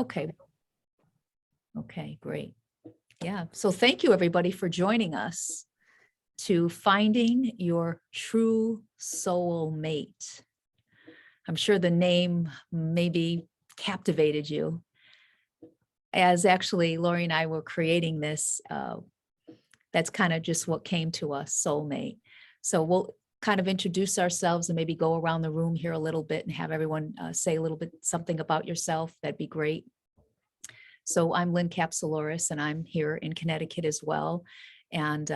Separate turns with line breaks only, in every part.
Okay. Okay, great. Yeah. So thank you everybody for joining us to Finding Your True Soul Mate. I'm sure the name maybe captivated you. As actually Lori and I were creating this, that's kind of just what came to us, soulmate. So we'll kind of introduce ourselves and maybe go around the room here a little bit and have everyone say a little bit something about yourself. That'd be great. So I'm Lynn Capsuloris, and I'm here in Connecticut as well. And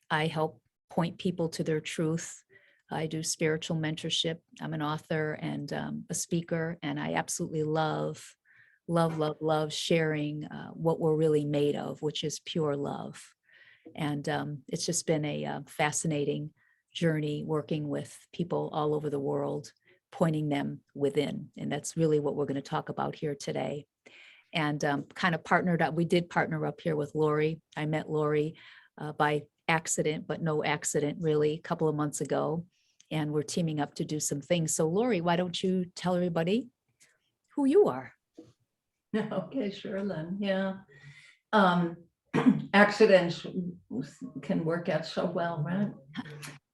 I help point people to their truth. I do spiritual mentorship. I'm an author and a speaker, and I absolutely love sharing what we're really made of, which is pure love. And it's just been a fascinating journey working with people all over the world, pointing them within. And that's really what we're going to talk about here today. And kind of partnered up. We did partner up here with Lori. I met Lori by accident, but no accident really, a couple of months ago. And we're teaming up to do some things. So Lori, why don't you tell everybody who you are?
Okay, sure, Lynn. Yeah. Accidents can work out so well, right?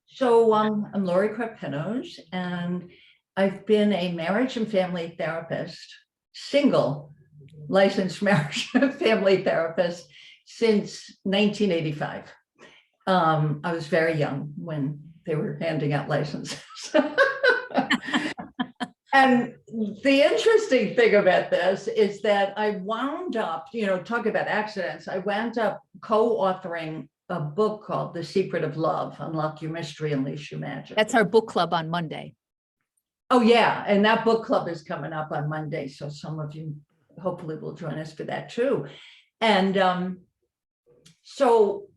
So I'm Lori Crepenos, and I've been a marriage and family therapist, single licensed marriage and family therapist since 1985. I was very young when they were handing out licenses. And the interesting thing about this is that I wound up, talk about accidents, I wound up co-authoring a book called The Secret of Love, Unlock Your Mystery, Unleash Your Magic.
That's our book club on Monday.
Oh yeah, and that book club is coming up on Monday, so some of you hopefully will join us for that too. And so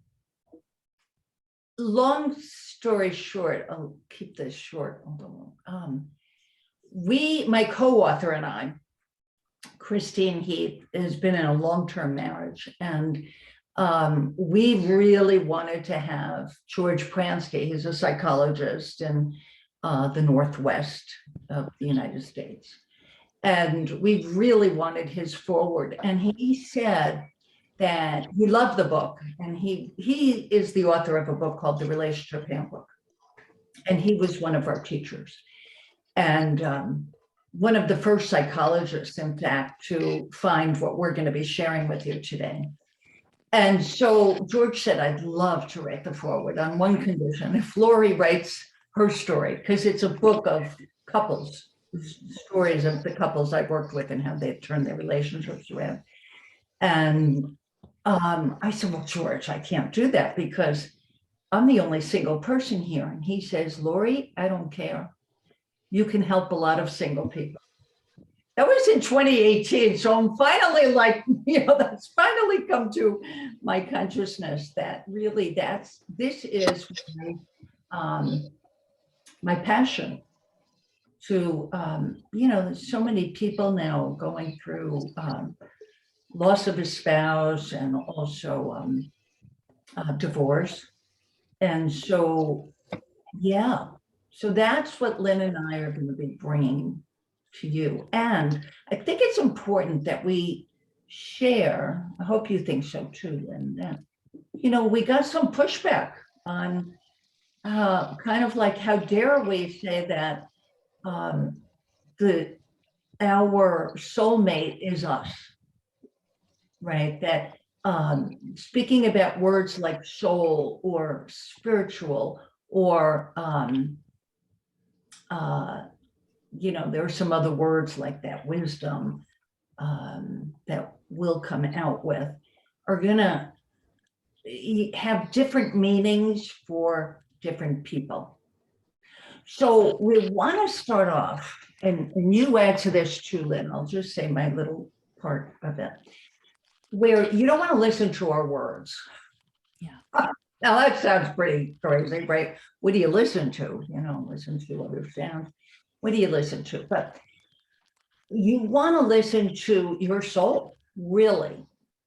long story short, I'll keep this short. My co-author and I, Christine Heath, has been in a long-term marriage, and we really wanted to have George Pransky, who's a psychologist in the Northwest of the United States. And we really wanted his forward. And he said that he loved the book, and he is the author of a book called The Relationship Handbook. And he was one of our teachers. And one of the first psychologists, in fact, to find what we're going to be sharing with you today. And so George said, I'd love to write the foreword on one condition: if Lori writes her story, because it's a book of couples, stories of the couples I've worked with and how they've turned their relationships around. And I said, well, George, I can't do that because I'm the only single person here. And he says, Lori, I don't care. You can help a lot of single people. That was in 2018. So I'm finally that's finally come to my consciousness that really this is my passion to, there's so many people now going through loss of a spouse and also divorce. And so, yeah. So that's what Lynn and I are going to be bringing to you. And I think it's important that we share, I hope you think so too, Lynn, that, we got some pushback on kind of like, how dare we say that our soulmate is us, right? That speaking about words like soul or spiritual or there are some other words like that, wisdom, that we'll come out with, are gonna have different meanings for different people. So we want to start off, and you add to this too, Lynn, I'll just say my little part of it, where you don't want to listen to our words.
Yeah.
Now that sounds pretty crazy, right? What do you listen to? Listen to other sounds. What do you listen to? But you want to listen to your soul, really,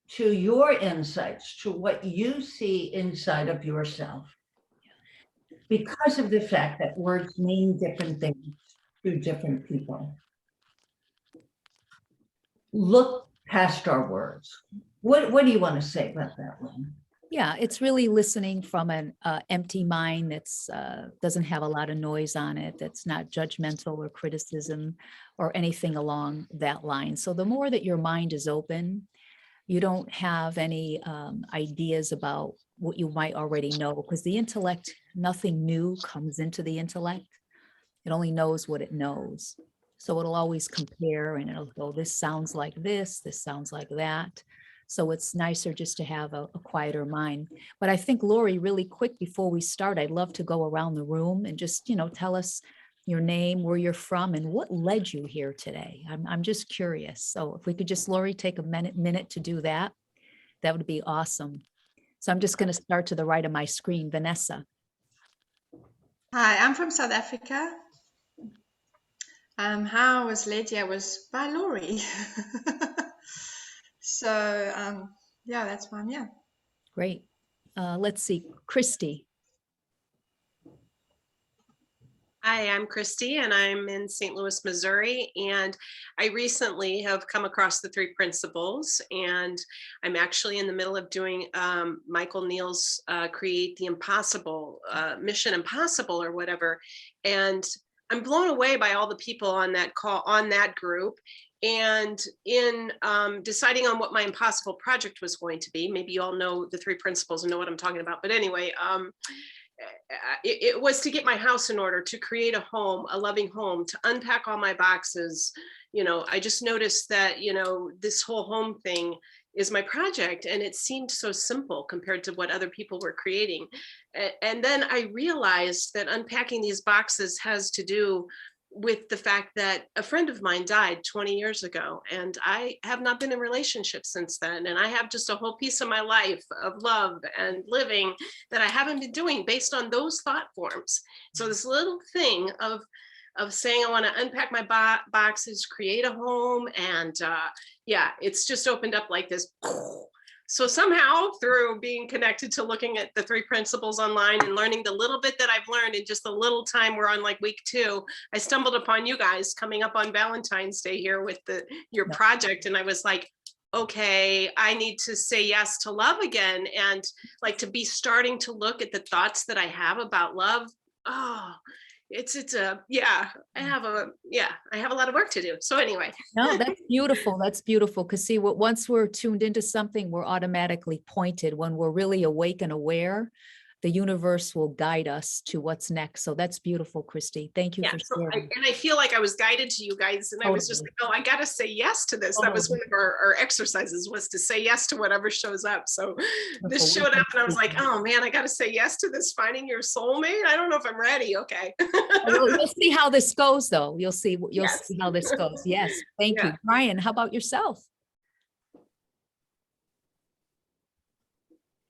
to your insights, to what you see inside of yourself, because of the fact that words mean different things to different people. look past our words. What do you want to say about that one?
Yeah, it's really listening from an empty mind that's doesn't have a lot of noise on it, that's not judgmental or criticism or anything along that line. So the more that your mind is open, you don't have any ideas about what you might already know, because the intellect, nothing new comes into the intellect. It only knows what it knows. So it'll always compare and it'll go, this sounds like this sounds like that. So it's nicer just to have a quieter mind. But I think, Lori, really quick before we start, I'd love to go around the room and just, tell us your name, where you're from, and what led you here today. I'm just curious. So if we could just, Lori, take a minute to do that, that would be awesome. So I'm just going to start to the right of my screen. Vanessa.
Hi, I'm from South Africa. How I was led here was by Laurie. So, yeah, that's why I'm here.
Great. Let's see, Christy.
Hi, I'm Christy, and I'm in St. Louis, Missouri, and I recently have come across the three principles, and I'm actually in the middle of doing Michael Neal's Create the Impossible, Mission Impossible or whatever, and I'm blown away by all the people on that call, on that group. And in deciding on what my impossible project was going to be, maybe you all know the three principles and know what I'm talking about, but anyway, it was to get my house in order, to create a home, a loving home, to unpack all my boxes. I just noticed that, this whole home thing is my project, and it seemed so simple compared to what other people were creating. And then I realized that unpacking these boxes has to do with the fact that a friend of mine died 20 years ago, and I have not been in relationships since then. And I have just a whole piece of my life of love and living that I haven't been doing based on those thought forms. So this little thing of saying I want to unpack my boxes, create a home, and yeah, it's just opened up like this. So somehow, through being connected to looking at the three principles online and learning the little bit that I've learned in just a little time, we're on like week 2, I stumbled upon you guys coming up on Valentine's Day here with your project. And I was like, okay, I need to say yes to love again, and like to be starting to look at the thoughts that I have about love. Oh, I have a lot of work to do. So anyway.
No, that's beautiful. That's beautiful. Because see, once we're tuned into something, we're automatically pointed. When we're really awake and aware, the universe will guide us to what's next. So that's beautiful, Christy. Thank you for sharing.
I feel like I was guided to you guys, and I was just like, oh, I got to say yes to this. That was one of our exercises, was to say yes to whatever shows up. So this showed up, and I was like, oh man, I got to say yes to this, finding your soulmate. I don't know if I'm ready. Okay.
You'll see how this goes, though. You'll see how this goes. Yes. Thank you. Brian, how about yourself?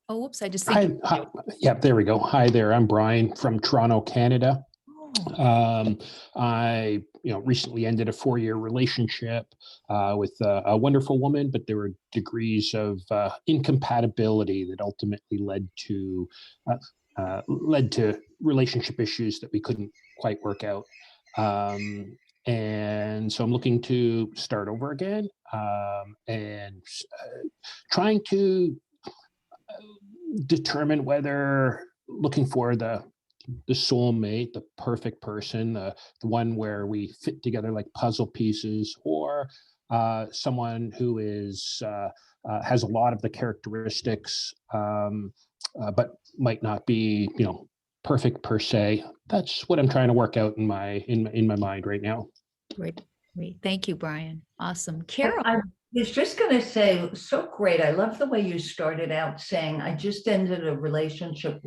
Oh, whoops, I just think.
Hi, yeah, there we go. Hi there, I'm Brian from Toronto, Canada. I recently ended a 4-year relationship with a wonderful woman, but there were degrees of incompatibility that ultimately led to relationship issues that we couldn't quite work out. And so I'm looking to start over again, and trying to determine whether looking for the soulmate, the perfect person, the one where we fit together like puzzle pieces, or someone who is has a lot of the characteristics, but might not be perfect per se. That's what I'm trying to work out in my mind right now.
Great. Thank you, Brian. Awesome. Carol.
I was just going to say, so great. I love the way you started out saying, I just ended a relationship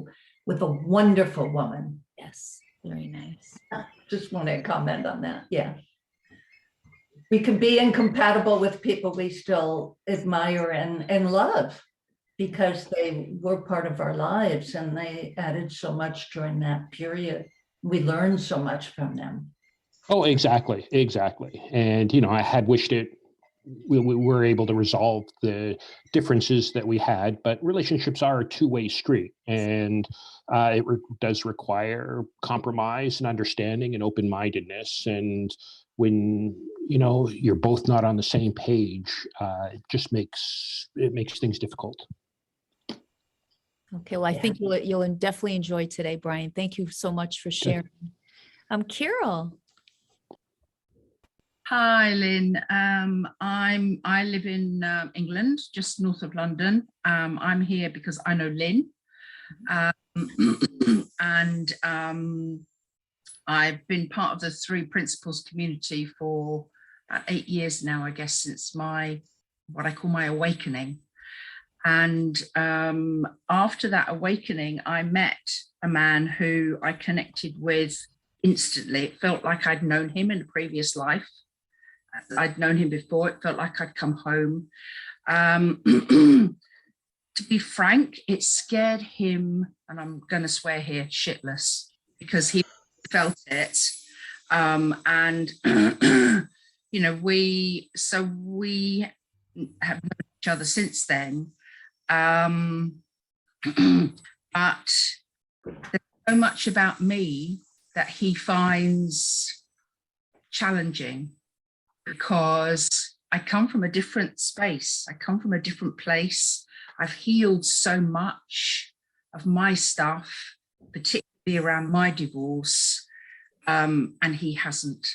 with a wonderful woman.
Yes, very nice.
Just want to comment on that. Yeah. We can be incompatible with people we still admire and love, because they were part of our lives and they added so much during that period. We learned so much from them.
Oh, exactly. And, I had wished we were able to resolve the differences that we had, but relationships are a two-way street, and does require compromise and understanding and open-mindedness. And when you're both not on the same page, it just makes things difficult.
Okay, well, I think you'll definitely enjoy today, Brian. Thank you so much for sharing. Carol.
Hi, Lynn. I live in England, just north of London. I'm here because I know Lynn, and I've been part of the Three Principles community for about 8 years now, I guess, since what I call my awakening. And after that awakening, I met a man who I connected with instantly. It felt like I'd known him in a previous life. I'd known him before. It felt like I'd come home. To be frank, it scared him, and I'm going to swear here, shitless, because he felt it. And we have known each other since then. But there's so much about me that he finds challenging, because I come from a different space. I come from a different place. I've healed so much of my stuff, particularly around my divorce, and he hasn't.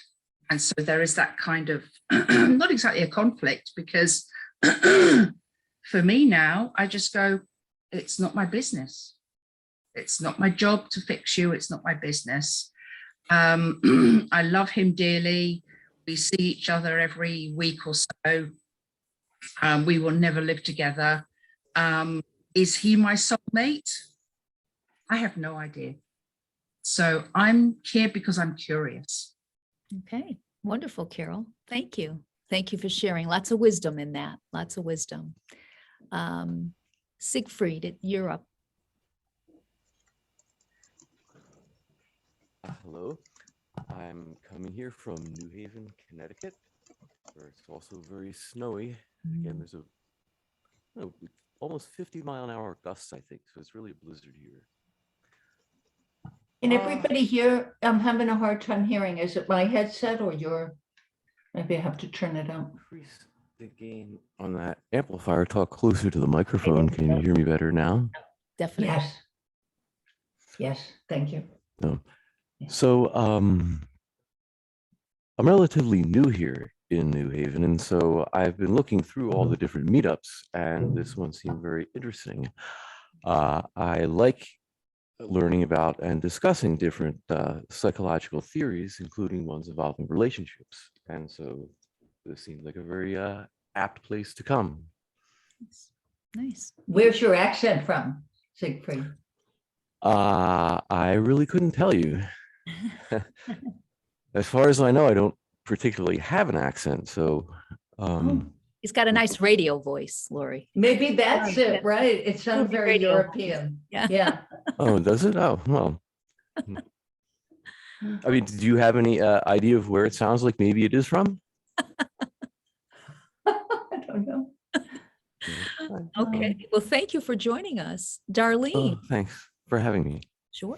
And so there is that kind of, not exactly a conflict, because for me now, I just go, it's not my business. It's not my job to fix you. It's not my business. I love him dearly. We see each other every week or so. We will never live together. Is he my soulmate? I have no idea. So I'm here because I'm curious.
Okay, wonderful, Carol. Thank you. Thank you for sharing. Lots of wisdom in that. Lots of wisdom. Siegfried, you're up.
Hello, I'm coming here from New Haven, Connecticut, where it's also very snowy. Again, there's almost 50-mile-an-hour gusts, I think, so it's really a blizzard here.
Can everybody hear? I'm having a hard time hearing. Is it my headset or your? Maybe I have to turn it up.
Increase the gain on that amplifier. Talk closer to the microphone. Can you hear me better now?
Definitely.
Yes. Yes, thank you.
No. So I'm relatively new here in New Haven, and so I've been looking through all the different meetups, and this one seemed very interesting. I like learning about and discussing different psychological theories, including ones involving relationships, and so this seems like a very apt place to come.
Nice.
Where's your accent from, Siegfried?
I really couldn't tell you. As far as I know, I don't particularly have an accent, so
He's got a nice radio voice, Lori.
Maybe that's it, right? It sounds very
Radio.
European.
Yeah.
Yeah.
oh, does it? Oh, well. I mean, do you have any idea of where it sounds like maybe it is from?
I don't know.
Okay. Well, thank you for joining us. Darlene.
Oh, thanks for having me.
Sure.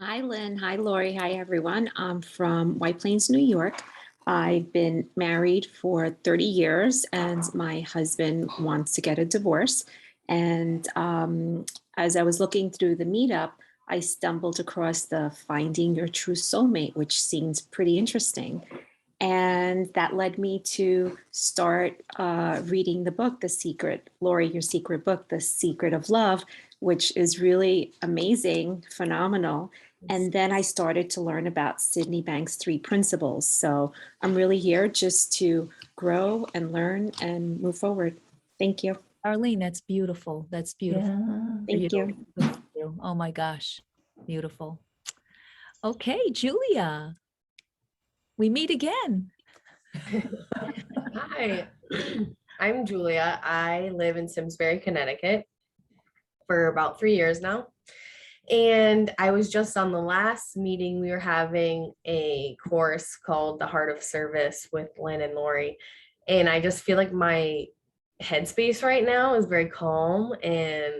Hi, Lynn. Hi, Lori. Hi, everyone. I'm from White Plains, New York. I've been married for 30 years and my husband wants to get a divorce. And as I was looking through the meetup, I stumbled across the Finding Your True Soulmate, which seems pretty interesting. And that led me to start reading the book, The Secret, Lori, your secret book, The Secret of Love, which is really amazing, phenomenal. And then I started to learn about Sydney Banks' 3 principles. So I'm really here just to grow and learn and move forward. Thank you.
Darlene, that's beautiful. That's beautiful.
Yeah.
Thank you.
Oh my gosh. Beautiful. Okay, Julia. We meet again.
Hi, I'm Julia. I live in Simsbury, Connecticut for about 3 years now. And I was just on the last meeting. We were having a course called The Heart of Service with Lynn and Lori. And I just feel like my headspace right now is very calm and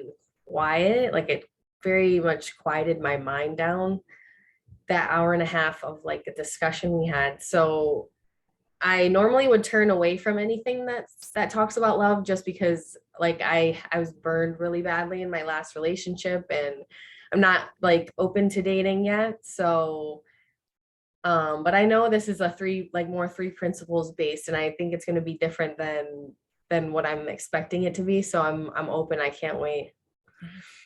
quiet. Like it very much quieted my mind down that hour and a half of like the discussion we had. So I normally would turn away from anything that talks about love, just because like I was burned really badly in my last relationship, and I'm not like open to dating yet. So but I know this is a more three principles based, and I think it's going to be different than what I'm expecting it to be. So I'm open. I can't wait.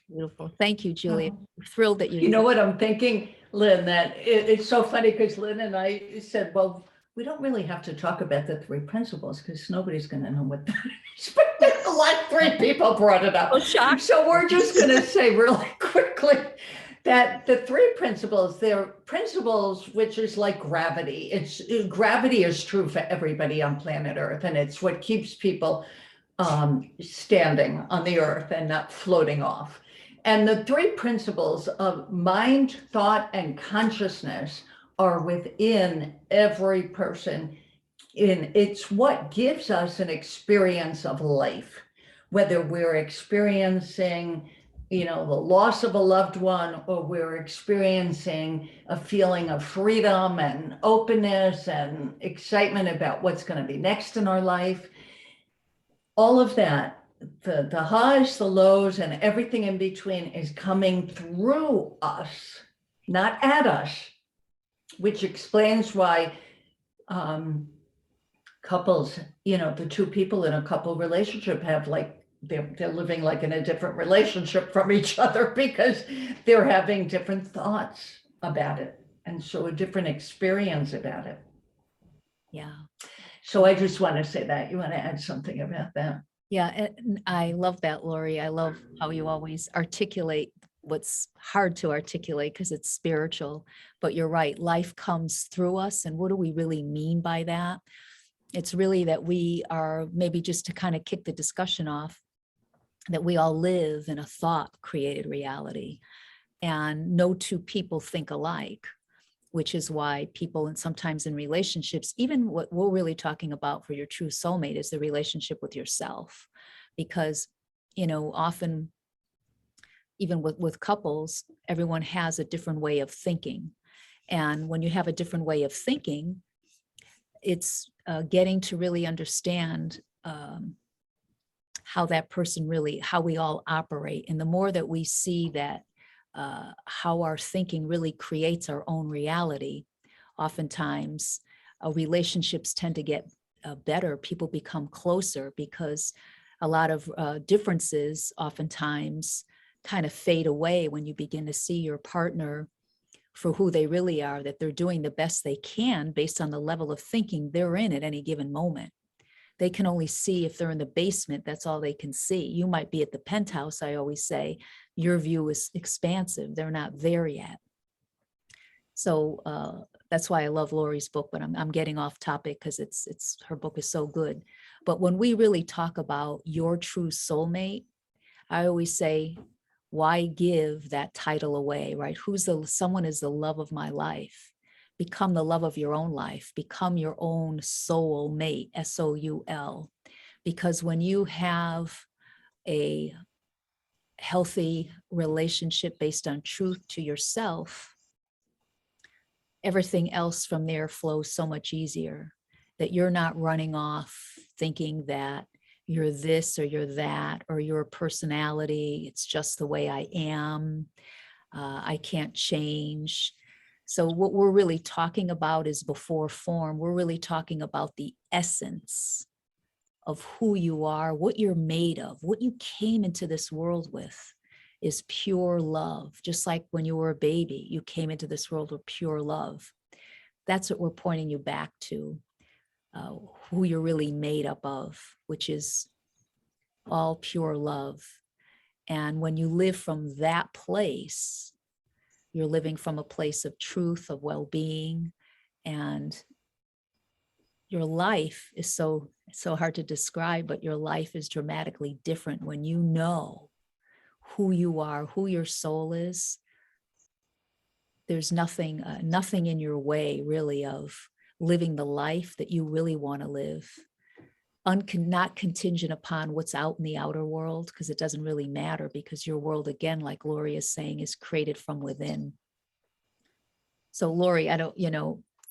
Beautiful. Thank you, Julia. Thrilled that
You know what I'm thinking, Lynn, that it's so funny because Lynn and I said, well, we don't really have to talk about the three principles because nobody's going to know what that is. But the last three people brought it up.
Oh, shocked.
So we're just going to say really quickly that the three principles, they're principles, which is like gravity. Gravity is true for everybody on planet Earth, and it's what keeps people standing on the earth and not floating off. And the three principles of mind, thought, and consciousness are within every person. It's what gives us an experience of life, whether we're experiencing, the loss of a loved one, or we're experiencing a feeling of freedom and openness and excitement about what's going to be next in our life. All of that, the highs, the lows, and everything in between is coming through us, not at us, which explains why couples, the two people in a couple relationship have they're living like in a different relationship from each other because they're having different thoughts about it. And so a different experience about it.
Yeah.
So I just want to say that. You want to add something about that?
Yeah, and I love that, Lori. I love how you always articulate what's hard to articulate because it's spiritual. But you're right, life comes through us. And what do we really mean by that? It's really that we are, maybe just to kind of kick the discussion off, that we all live in a thought-created reality. And no two people think alike, which is why people, and sometimes in relationships, even what we're really talking about for your true soulmate is the relationship with yourself. Because, often, even with couples, everyone has a different way of thinking. And when you have a different way of thinking, it's getting to really understand how that person really, how we all operate. And the more that we see that how our thinking really creates our own reality, oftentimes relationships tend to get better. People become closer because a lot of differences oftentimes kind of fade away when you begin to see your partner for who they really are, that they're doing the best they can based on the level of thinking they're in at any given moment. They can only see if they're in the basement, that's all they can see. You might be at the penthouse, I always say. Your view is expansive. They're not there yet. So that's why I love Lori's book, but I'm getting off topic because it's her book is so good. But when we really talk about your true soulmate, I always say, why give that title away, right? Someone is the love of my life. Become the love of your own life. Become your own soul mate, SOUL. Because when you have a healthy relationship based on truth to yourself, everything else from there flows so much easier, that you're not running off thinking that you're this or you're that, or your personality, it's just the way I am. I can't change. So what we're really talking about is before form. We're really talking about the essence of who you are, what you're made of, what you came into this world with is pure love. Just like when you were a baby, you came into this world with pure love. That's what we're pointing you back to, who you're really made up of, which is all pure love. And when you live from that place, you're living from a place of truth, of well-being, and your life is so hard to describe, but your life is dramatically different when you know who you are, who your soul is. There's nothing in your way really of living the life that you really want to live. Not contingent upon what's out in the outer world, because it doesn't really matter, because your world, again, like Lori is saying, is created from within. So Lori,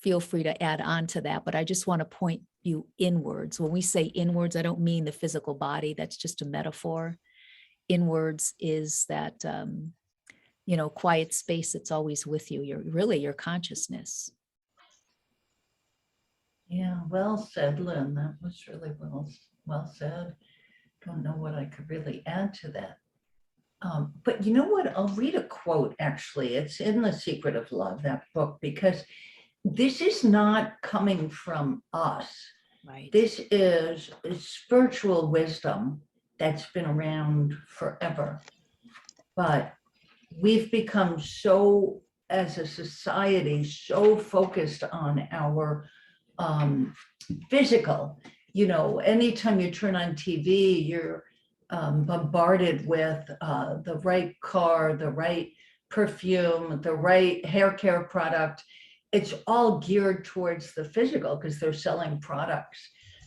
feel free to add on to that, but I just want to point you inwards. When we say inwards, I don't mean the physical body. That's just a metaphor. Inwards is that, quiet space that's always with you. You're really your consciousness.
Yeah, well said, Lynn. That was really well said. Don't know what I could really add to that. But you know what? I'll read a quote, actually. It's in The Secret of Love, that book, because this is not coming from us.
Right.
This is spiritual wisdom that's been around forever. But we've become so, as a society, so focused on our physical. Anytime you turn on TV, you're bombarded with the right car, the right perfume, the right hair care product. It's all geared towards the physical because they're selling products.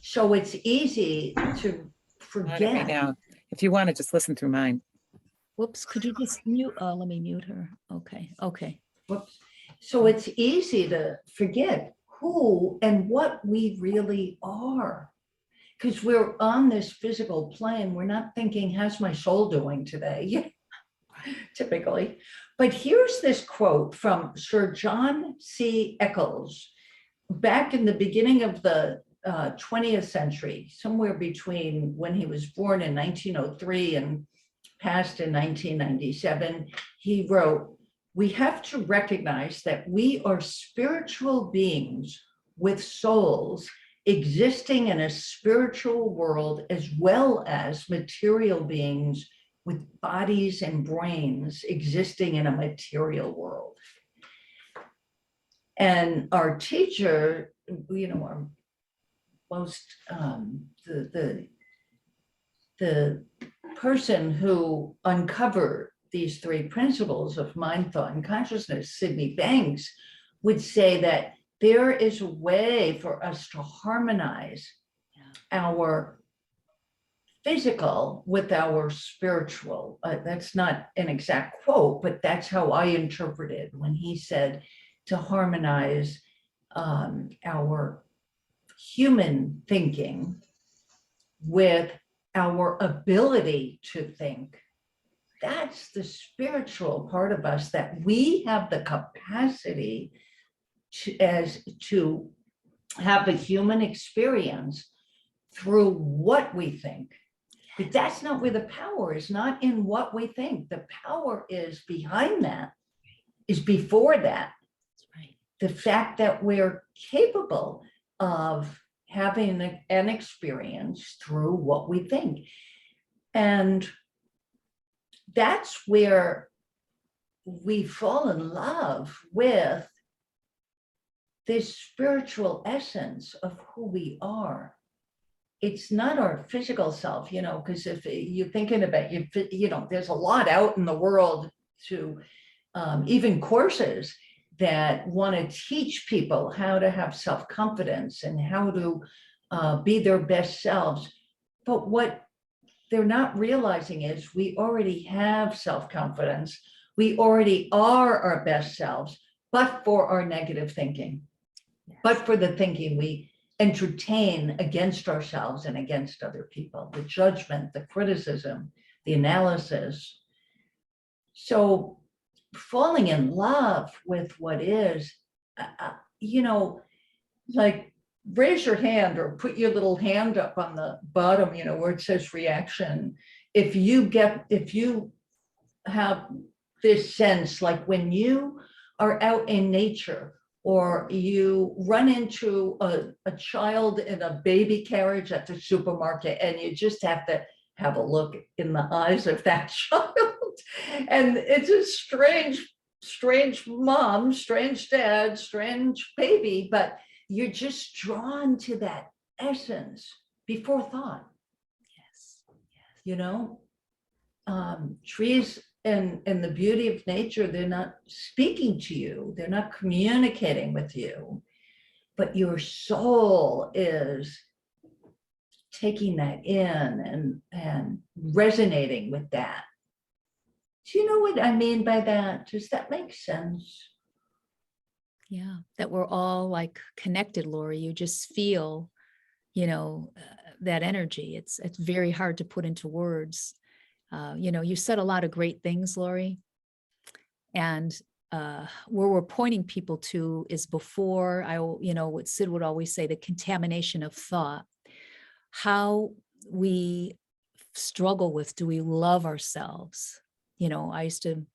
So it's easy to forget.
Right now, if you want to just listen through mine.
Whoops, could you just mute? Let me mute her. Okay.
Whoops. So it's easy to forget who and what we really are. Because we're on this physical plane, we're not thinking, how's my soul doing today? Typically. But here's this quote from Sir John C. Eccles, back in the beginning of the 20th century, somewhere between when he was born in 1903 and passed in 1997, he wrote, "We have to recognize that we are spiritual beings with souls existing in a spiritual world, as well as material beings with bodies and brains existing in a material world." And our teacher, our most, the person who uncovered these three principles of mind, thought, and consciousness, Sydney Banks, would say that there is a way for us to harmonize our physical with our spiritual. That's not an exact quote, but that's how I interpreted when he said to harmonize our human thinking with our ability to think. That's the spiritual part of us, that we have the capacity to have a human experience through what we think. But that's not where the power is, not in what we think. The power is behind that, is before that.
That's right.
The fact that we're capable of having an experience through what we think. And that's where we fall in love with this spiritual essence of who we are. It's not our physical self, because if you're thinking about, there's a lot out in the world to even courses that want to teach people how to have self-confidence and how to be their best selves. But what they're not realizing is we already have self-confidence. We already are our best selves, but for our negative thinking, but for the thinking we entertain against ourselves and against other people, the judgment, the criticism, the analysis. So falling in love with what is, like raise your hand or put your little hand up on the bottom, where it says reaction. If you have this sense, like when you are out in nature, or you run into a child in a baby carriage at the supermarket, and you just have to have a look in the eyes of that child. And it's a strange mom, strange dad, strange baby, but you're just drawn to that essence before thought.
Yes.
Trees and the beauty of nature, they're not speaking to you, they're not communicating with you, but your soul is taking that in and resonating with that. Do you know what I mean by that? Does that make sense?
Yeah, that we're all like connected, Lori. You just feel, you know, that energy. It's very hard to put into words. You know, you said a lot of great things, Lori. And where we're pointing people to is before you know, what Sid would always say, the contamination of thought. How we struggle with, do we love ourselves? You know, I used to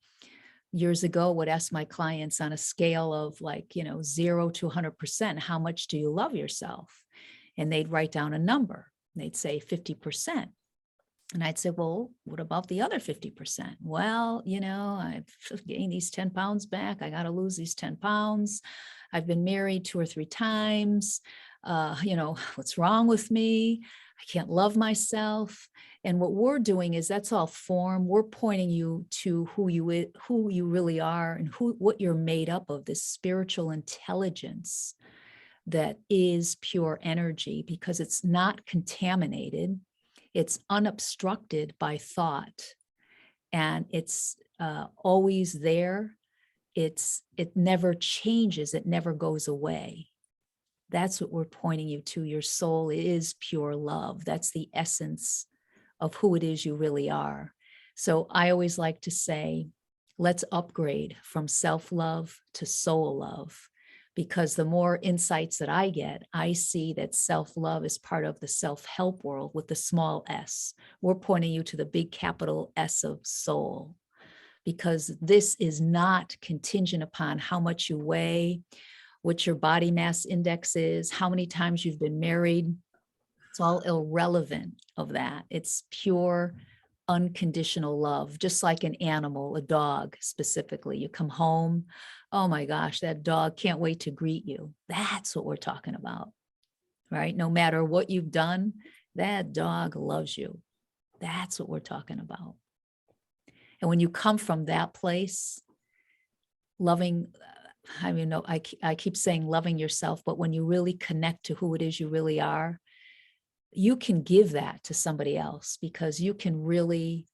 years ago would ask my clients on a scale of like, you know, 0 to 100%, how much do you love yourself? And they'd write down a number. They'd say 50%. And I'd say, well, what about the other 50%? Well, you know, I've gained these 10 pounds back. I got to lose these 10 pounds. I've been married 2 or 3 times. You know, what's wrong with me? I can't love myself. And what we're doing is that's all form. We're pointing you to who you really are and what you're made up of, this spiritual intelligence that is pure energy, because it's not contaminated. It's unobstructed by thought, and it's always there. It never changes. It never goes away. That's what we're pointing you to. Your soul is pure love. That's the essence of who it is you really are. So I always like to say, let's upgrade from self-love to soul love, because the more insights that I get, I see that self-love is part of the self-help world with the small s. We're pointing you to the big capital S of soul, because this is not contingent upon how much you weigh, what your body mass index is, how many times you've been married. It's all irrelevant of that. It's pure unconditional love, just like an animal, a dog specifically. You come home, oh my gosh, that dog can't wait to greet you. That's what we're talking about, right? No matter what you've done, that dog loves you. That's what we're talking about. And when you come from that place, loving, I mean, no, I keep saying loving yourself, but when you really connect to who it is you really are, you can give that to somebody else, because you can really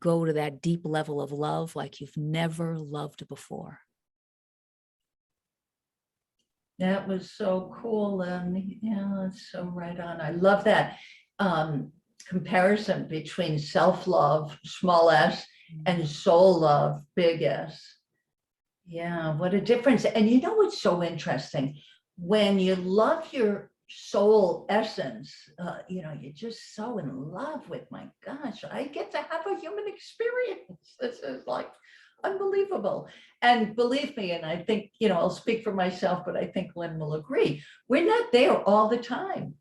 go to that deep level of love like you've never loved before.
That was so cool. And yeah, that's so right on. I love that comparison between self-love, small s, and soul love, big S. Yeah, what a difference. And you know what's so interesting? When you love your soul essence, you know, you're just so in love with, my gosh, I get to have a human experience. This is like unbelievable. And believe me, and I think, you know, I'll speak for myself, but I think Lynn will agree, we're not there all the time.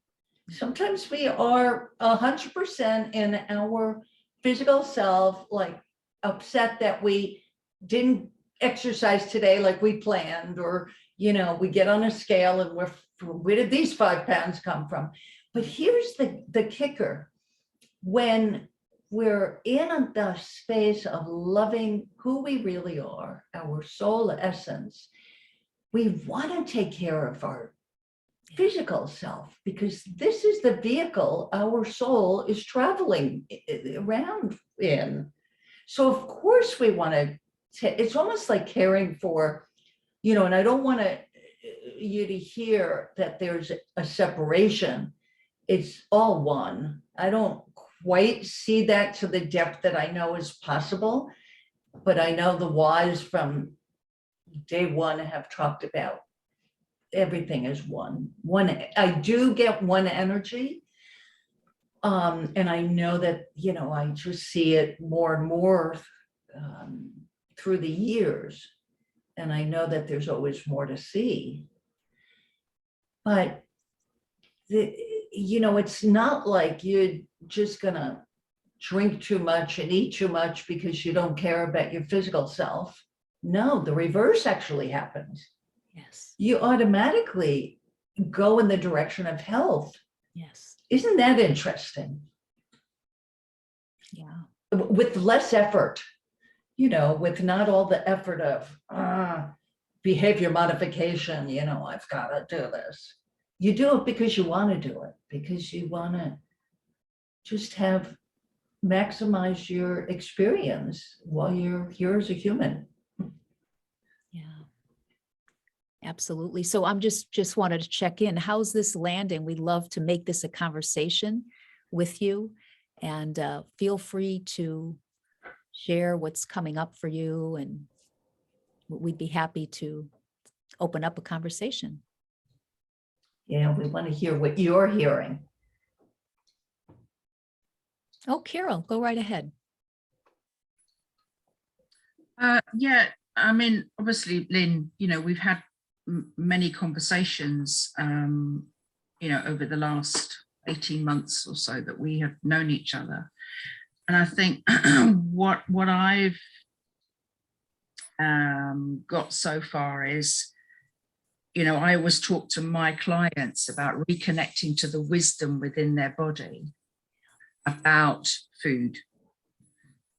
Sometimes we are 100% in our physical self, like upset that we didn't exercise today like we planned, or, you know, we get on a scale and where did these 5 pounds come from? But here's the kicker. When we're in the space of loving who we really are, our soul essence, we want to take care of our physical self, because this is the vehicle our soul is traveling around in. So of course we want to, it's almost like caring for, you know, and I don't want you to hear that there's a separation. It's all one. I don't quite see that to the depth that I know is possible, but I know the wise from day one have talked about everything is one. I do get one energy. And I know that, you know, I just see it more and more through the years. And I know that there's always more to see. But, you know, it's not like you're just gonna drink too much and eat too much because you don't care about your physical self. No, the reverse actually happens.
Yes.
You automatically go in the direction of health.
Yes.
Isn't that interesting?
Yeah.
With less effort, you know, with not all the effort of behavior modification, you know, I've got to do this. You do it because you want to do it, because you want to just maximize your experience while you're here as a human.
Yeah. Absolutely. So I'm just wanted to check in. How's this landing? We'd love to make this a conversation with you, and feel free to share what's coming up for you, and we'd be happy to open up a conversation.
Yeah, we want to hear what you're hearing.
Oh, Carol, go right ahead.
Yeah, I mean, obviously, Lynn, we've had many conversations, over the last 18 months or so that we have known each other. And I think what I've got so far is, I always talk to my clients about reconnecting to the wisdom within their body about food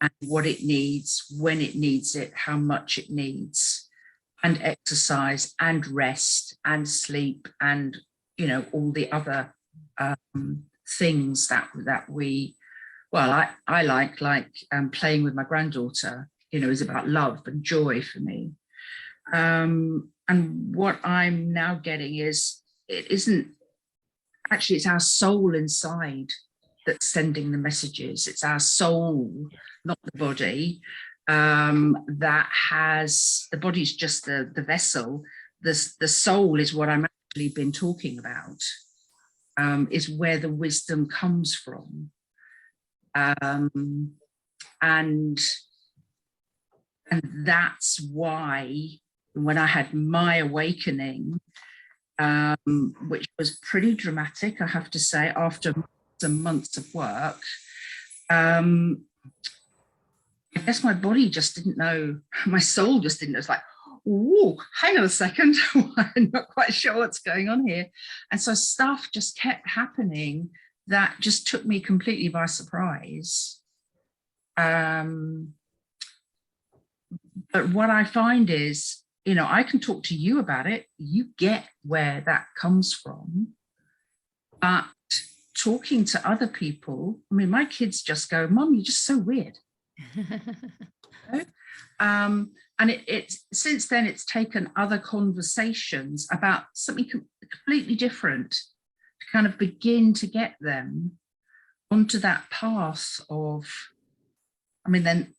and what it needs, when it needs it, how much it needs, and exercise and rest and sleep and, all the other things that we, well, I like playing with my granddaughter, is about love and joy for me. And what I'm now getting is, it isn't, actually it's our soul inside that's sending the messages. It's our soul, not the body, that has, the body's just the vessel. The soul is what I'm actually been talking about, is where the wisdom comes from. And that's why when I had my awakening, which was pretty dramatic, I have to say, after some months of work, I guess my body just didn't know, my soul just didn't know. It's like, oh, hang on a second, I'm not quite sure what's going on here. And so stuff just kept happening that just took me completely by surprise. But what I find is, I can talk to you about it. You get where that comes from. But talking to other people, I mean, my kids just go, Mom, you're just so weird. And it's since then, it's taken other conversations about something completely different to kind of begin to get them onto that path of, I mean, then,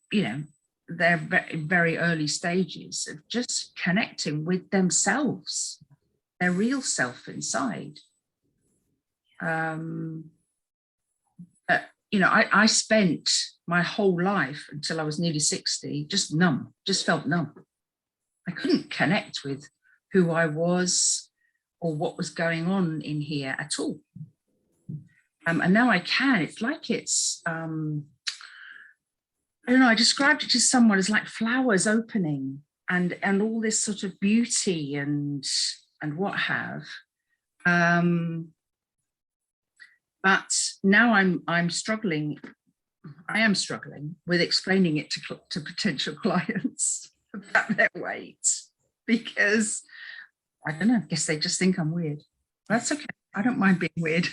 they're very, very early stages of just connecting with themselves, their real self inside. But, I spent my whole life until I was nearly 60, just numb, just felt numb. I couldn't connect with who I was or what was going on in here at all. And now I can. It's like it's, I don't know, I described it to someone as like flowers opening and all this sort of beauty and what have. But now I'm struggling. I am struggling with explaining it to potential clients about their weight, because I don't know, I guess they just think I'm weird. That's okay. I don't mind being weird.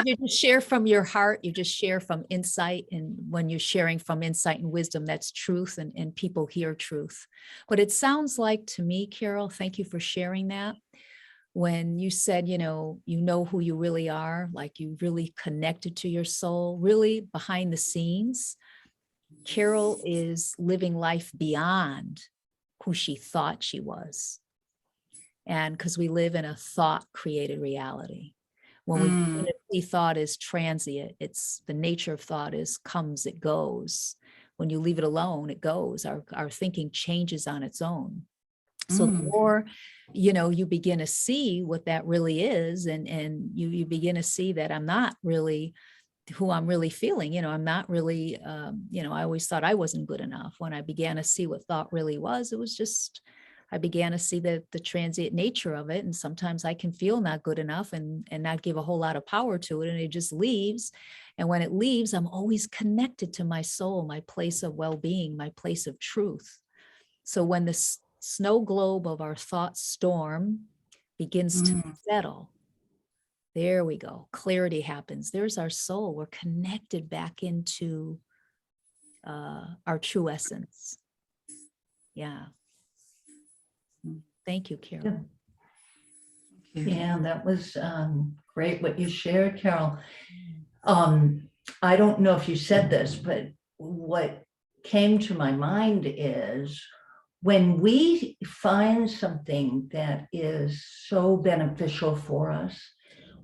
You just share from your heart, you just share from insight. And when you're sharing from insight and wisdom, that's truth, and people hear truth. But it sounds like to me, Carol, thank you for sharing that. When you said, you know who you really are, like you really connected to your soul, really behind the scenes, Carol is living life beyond who she thought she was. And because we live in a thought created reality. When we see thought is transient, it's the nature of thought is comes, it goes. When you leave it alone, it goes. Our thinking changes on its own. So the more, you begin to see what that really is, and you begin to see that I'm not really who I'm really feeling. I'm not really, I always thought I wasn't good enough. When I began to see what thought really was, it was just, I began to see the transient nature of it. And sometimes I can feel not good enough and not give a whole lot of power to it. And it just leaves. And when it leaves, I'm always connected to my soul, my place of well-being, my place of truth. So when the snow globe of our thought storm begins to settle, there we go. Clarity happens. There's our soul. We're connected back into our true essence. Yeah. Thank you, Carol.
Yeah, that was great what you shared, Carol. I don't know if you said this, but what came to my mind is when we find something that is so beneficial for us,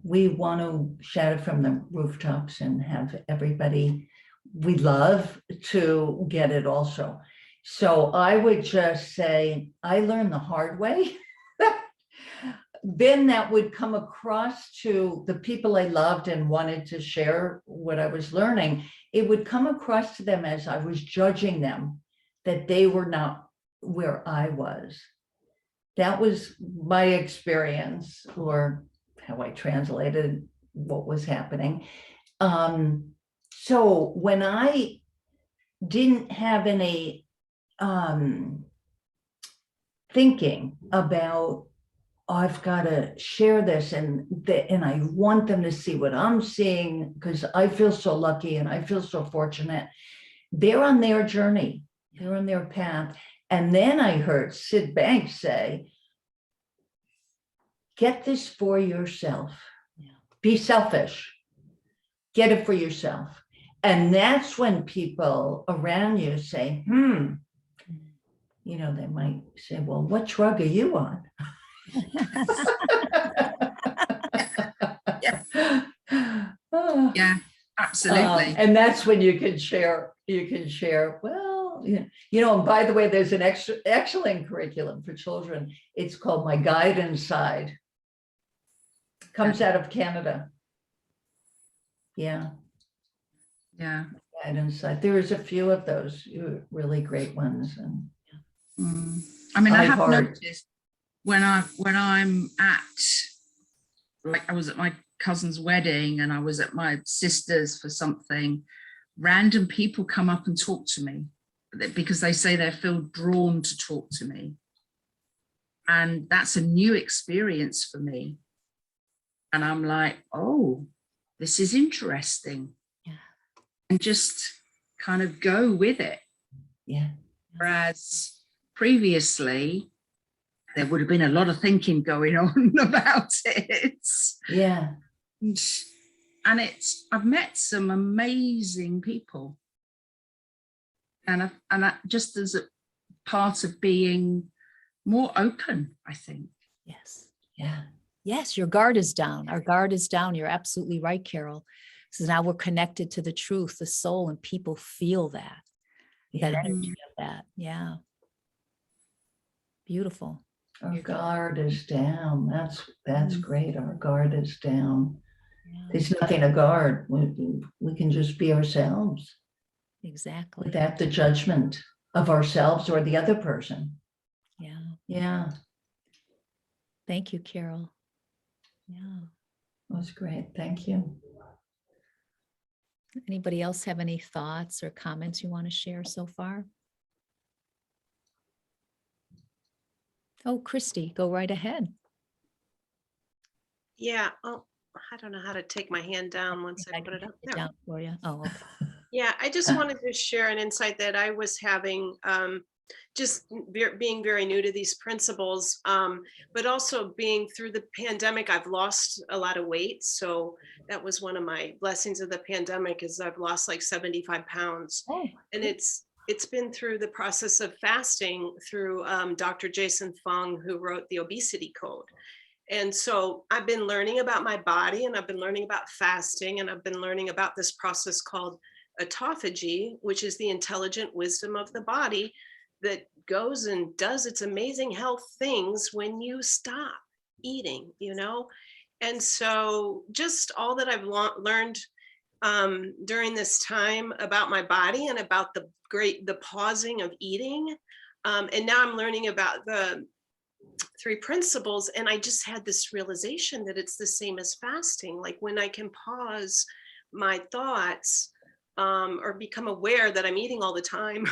we want to shout it from the rooftops and have everybody we love to get it also. So I would just say, I learned the hard way. Then that would come across to the people I loved and wanted to share what I was learning. It would come across to them as I was judging them, that they were not where I was. That was my experience, or how I translated what was happening. So when I didn't have any thinking about, I've got to share this and I want them to see what I'm seeing because I feel so lucky and I feel so fortunate. They're on their journey, they're on their path. And then I heard Sid Banks say, get this for yourself. Be selfish. Get it for yourself. And that's when people around you say, you know, they might say, well, what drug are you on?
Yeah, absolutely.
And that's when you can share, well, you know, and by the way, there's an excellent curriculum for children. It's called My Guide Inside. Comes out of Canada. Yeah.
Yeah.
Guide Inside. There's a few of those really great ones. And
I mean, I have
iHeart.
noticed when I'm at, like I was at my cousin's wedding and I was at my sister's for something, random people come up and talk to me because they say they feel drawn to talk to me. And that's a new experience for me. And I'm like, oh, this is interesting.
Yeah.
And just kind of go with it.
Yeah.
Whereas previously, there would have been a lot of thinking going on about it.
Yeah.
And I've met some amazing people. And just as a part of being more open, I think.
Yes.
Yeah.
Yes, your guard is down. Our guard is down. You're absolutely right, Carol. So now we're connected to the truth, the soul, and people feel that. That energy of that. Yeah. Beautiful.
Our guard is down. That's great. Our guard is down.
Yeah.
There's nothing to guard. We can just be ourselves
Exactly.
without the judgment of ourselves or the other person.
Yeah.
Yeah.
Thank you, Carol. Yeah.
That was great. Thank you.
Anybody else have any thoughts or comments you want to share so far? Oh, Christy, go right ahead.
Yeah. Oh, I don't know how to take my hand down once I put it up there.
Down for you. Oh, okay.
Yeah, I just wanted to share an insight that I was having, just being very new to these principles, but also being through the pandemic, I've lost a lot of weight. So that was one of my blessings of the pandemic is I've lost like 75 pounds.
Oh,
and it's been through the process of fasting through Dr. Jason Fung, who wrote the Obesity Code. And so I've been learning about my body and I've been learning about fasting and I've been learning about this process called autophagy, which is the intelligent wisdom of the body that goes and does its amazing health things when you stop eating, you know? And so just all that I've learned during this time about my body and about the pausing of eating. And now I'm learning about the 3 principles. And I just had this realization that it's the same as fasting. Like when I can pause my thoughts or become aware that I'm eating all the time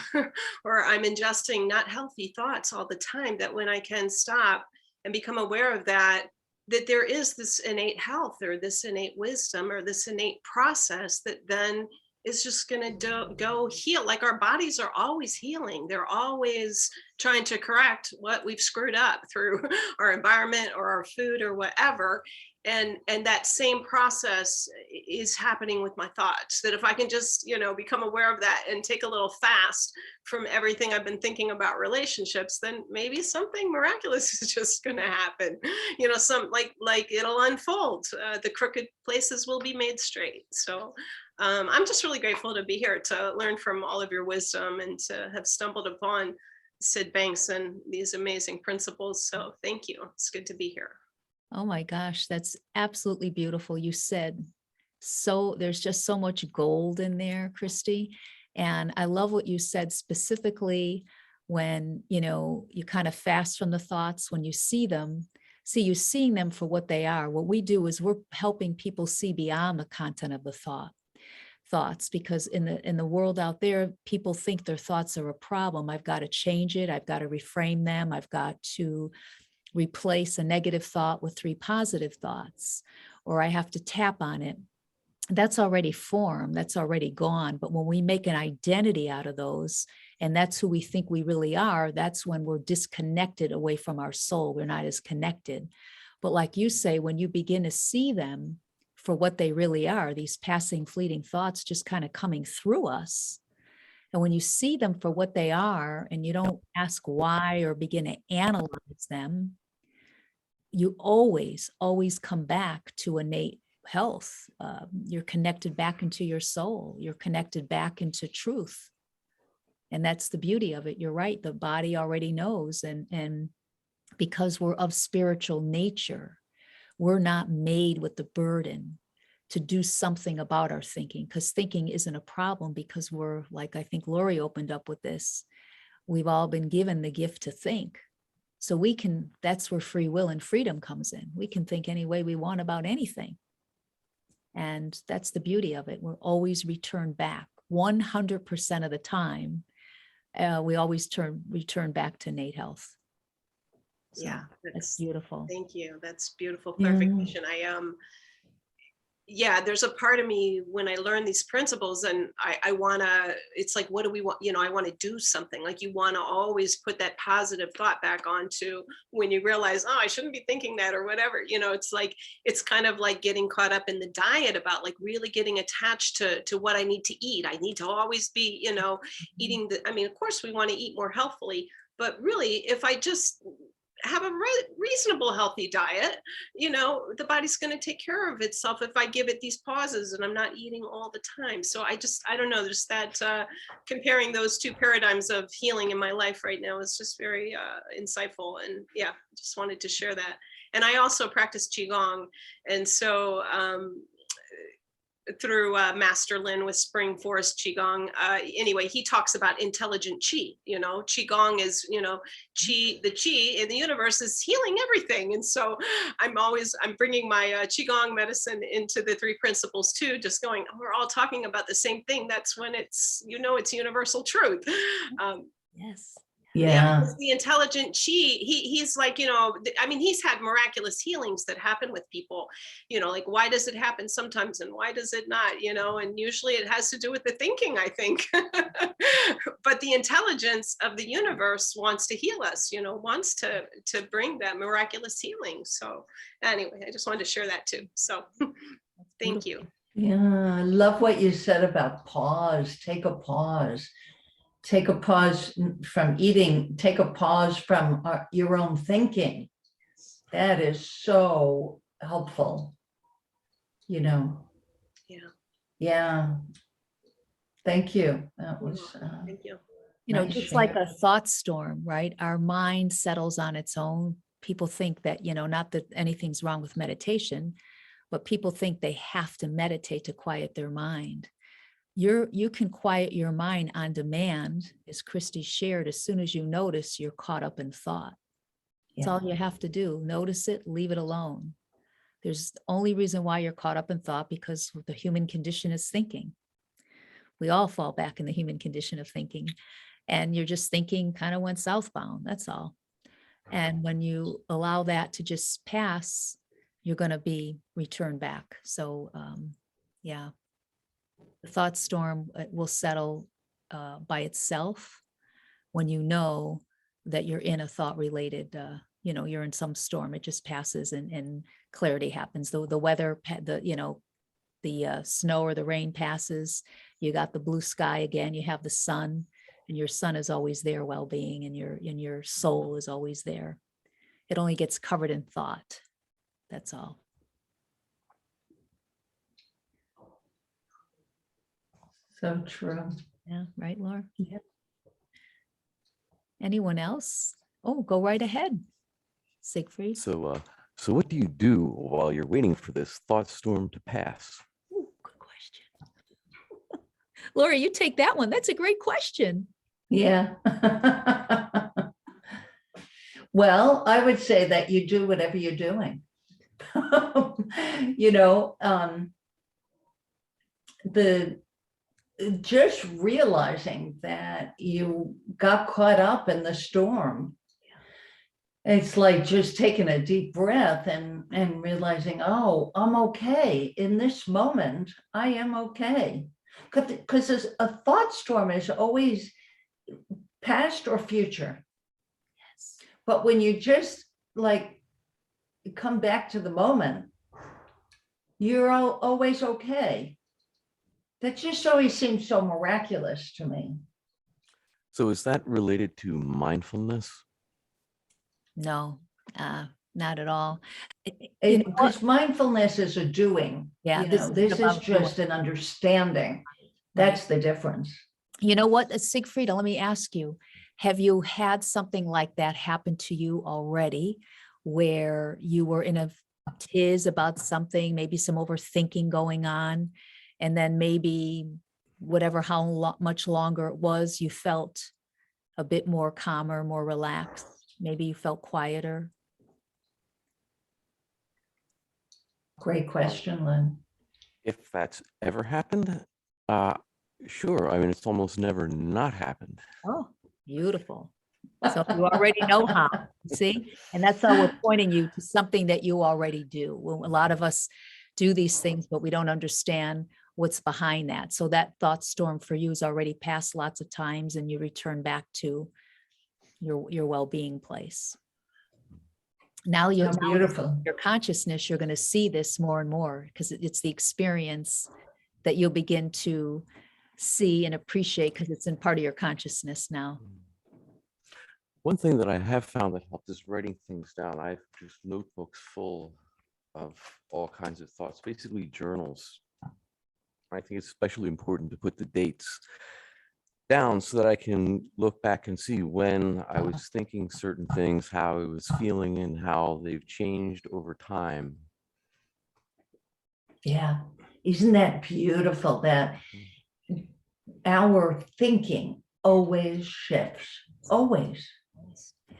or I'm ingesting not healthy thoughts all the time, that when I can stop and become aware of that there is this innate health or this innate wisdom or this innate process that then is just going to go heal. Like our bodies are always healing. They're always trying to correct what we've screwed up through our environment or our food or whatever. And that same process is happening with my thoughts, that if I can just, become aware of that and take a little fast from everything I've been thinking about relationships, then maybe something miraculous is just going to happen. Some like it'll unfold. The crooked places will be made straight. So I'm just really grateful to be here to learn from all of your wisdom and to have stumbled upon Sid Banks and these amazing principles. So thank you. It's good to be here.
Oh my gosh, that's absolutely beautiful. You said so, there's just so much gold in there, Christy. And I love what you said specifically when, you kind of fast from the thoughts, when you see them, you're seeing them for what they are. What we do is we're helping people see beyond the content of the thoughts, because in the world out there, people think their thoughts are a problem. I've got to change it. I've got to reframe them. I've got to replace a negative thought with 3 positive thoughts, or I have to tap on it. That's already formed, that's already gone. But when we make an identity out of those, and that's who we think we really are, that's when we're disconnected away from our soul. We're not as connected. But like you say, when you begin to see them for what they really are, these passing, fleeting thoughts just kind of coming through us. And when you see them for what they are, and you don't ask why or begin to analyze them, you always come back to innate health. You're connected back into your soul. You're connected back into truth. And that's the beauty of it. You're right. The body already knows. And because we're of spiritual nature, we're not made with the burden to do something about our thinking, because thinking isn't a problem, because we're, like, I think Lori opened up with this, we've all been given the gift to think. So we can, that's where free will and freedom comes in. We can think any way we want about anything. And that's the beauty of it. We're always returned back 100% of the time. We always return back to innate health. So
Yeah,
that's beautiful.
Thank you. That's beautiful clarification. There's a part of me when I learn these principles, and I want to, it's like, what do we want? I want to do something. Like, you want to always put that positive thought back onto when you realize, oh, I shouldn't be thinking that or whatever. It's like, it's kind of like getting caught up in the diet about like really getting attached to what I need to eat. I need to always be, eating of course we want to eat more healthfully, but really if I just have a reasonable healthy diet, the body's going to take care of itself if I give it these pauses and I'm not eating all the time. So I don't know, there's that comparing those 2 paradigms of healing in my life right now is just very insightful. And just wanted to share that. And I also practice Qigong. And so through Master Lin with Spring Forest Qigong. Anyway, he talks about intelligent Qi. Qigong is, Qi, the Qi in the universe is healing everything. And so I'm bringing my Qigong medicine into the 3 principles too, just going, we're all talking about the same thing. That's when it's, it's universal truth.
Yes.
Yeah.
The intelligent Qi, he's like, he's had miraculous healings that happen with people, like, why does it happen sometimes and why does it not, and usually it has to do with the thinking, I think. But the intelligence of the universe wants to heal us, wants to bring that miraculous healing. So anyway, I just wanted to share that too. So thank you.
Yeah, I love what you said about pause. Take a pause. Take a pause from eating, take a pause from your own thinking. That is so helpful,
Yeah.
Yeah. Thank you. That was,
thank you.
nice
Just
share.
like a thought storm, right? Our mind settles on its own. People think that, not that anything's wrong with meditation, but people think they have to meditate to quiet their mind. You can quiet your mind on demand, as Christy shared. As soon as you notice you're caught up in thought, that's all you have to do. Notice it, leave it alone. There's the only reason why you're caught up in thought, because the human condition is thinking. We all fall back in the human condition of thinking, and you're just thinking kind of went southbound. That's all. And when you allow that to just pass, you're going to be returned back. So, The thought storm will settle by itself when you know that you're in a thought related, you're in some storm. It just passes and clarity happens. The weather, the snow or the rain passes. You got the blue sky again. You have the sun, and your sun is always there, well-being, and your soul is always there. It only gets covered in thought. That's all.
So true.
Yeah, right, Laura? Yeah. Anyone else? Oh, go right ahead, Siegfried.
So what do you do while you're waiting for this thought storm to pass?
Ooh, good question. Laura, you take that one. That's a great question.
Yeah. Well, I would say that you do whatever you're doing. Just realizing that you got caught up in the storm. It's like just taking a deep breath and realizing, oh, I'm okay. In this moment, I am okay. Because a thought storm is always past or future.
Yes.
But when you just like come back to the moment, you're always okay. That just always seems so miraculous to me.
So is that related to mindfulness?
No, not at all.
Because mindfulness is a doing.
Yeah,
This is just an understanding. That's the difference.
You know what, Siegfried, let me ask you, have you had something like that happen to you already, where you were in a tiz about something, maybe some overthinking going on, and then maybe how much longer it was, you felt a bit more calmer, more relaxed, maybe you felt quieter?
Great question, Lynn.
If that's ever happened, sure. I mean, it's almost never not happened.
Oh, beautiful. So you already know how, see? And that's how we're pointing you to something that you already do. Well, a lot of us do these things, but we don't understand what's behind that. So that thought storm for you has already passed lots of times, and you return back to your well-being place. Now
Beautiful.
your consciousness, you're going to see this more and more, because it's the experience that you'll begin to see and appreciate, because it's in part of your consciousness now.
One thing that I have found that helped is writing things down. I have just notebooks full of all kinds of thoughts, basically journals. I think it's especially important to put the dates down so that I can look back and see when I was thinking certain things, how I was feeling, and how they've changed over time.
Yeah. Isn't that beautiful that our thinking always shifts, always,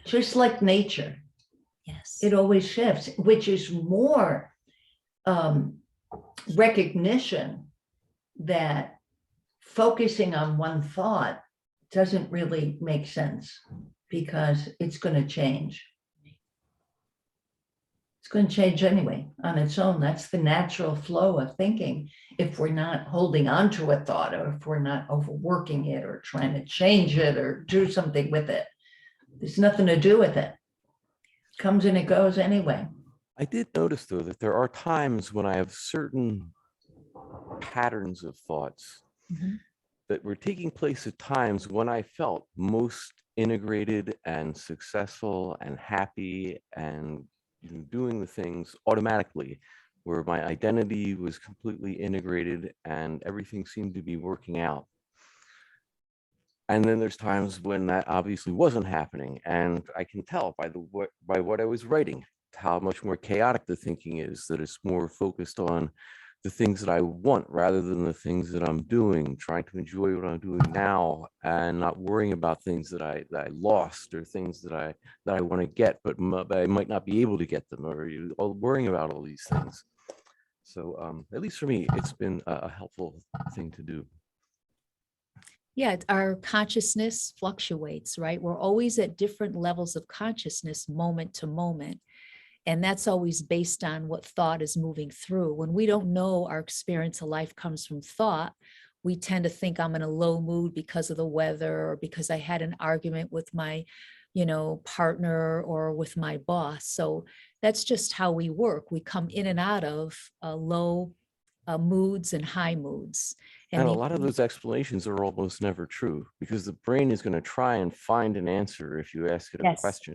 just like nature.
Yes.
It always shifts, which is more recognition that focusing on one thought doesn't really make sense, because it's going to change. It's going to change anyway on its own. That's the natural flow of thinking. If we're not holding on to a thought, or if we're not overworking it or trying to change it or do something with it, there's nothing to do with it. It comes and it goes anyway.
I did notice, though, that there are times when I have certain patterns of thoughts that were taking place at times when I felt most integrated and successful and happy and doing the things automatically, where my identity was completely integrated and everything seemed to be working out. And then there's times when that obviously wasn't happening, and I can tell by what I was writing how much more chaotic the thinking is, that it's more focused on the things that I want rather than the things that I'm doing, trying to enjoy what I'm doing now and not worrying about things that I lost, or things that I want to get, but I might not be able to get them, or worrying about all these things. So at least for me, it's been a helpful thing to do.
Yeah, our consciousness fluctuates, right? We're always at different levels of consciousness, moment to moment. And that's always based on what thought is moving through. When we don't know our experience of life comes from thought, we tend to think I'm in a low mood because of the weather or because I had an argument with my, partner or with my boss. So that's just how we work. We come in and out of low moods and high moods.
And a
the
lot of those explanations are almost never true because the brain is going to try and find an answer if you ask it a question.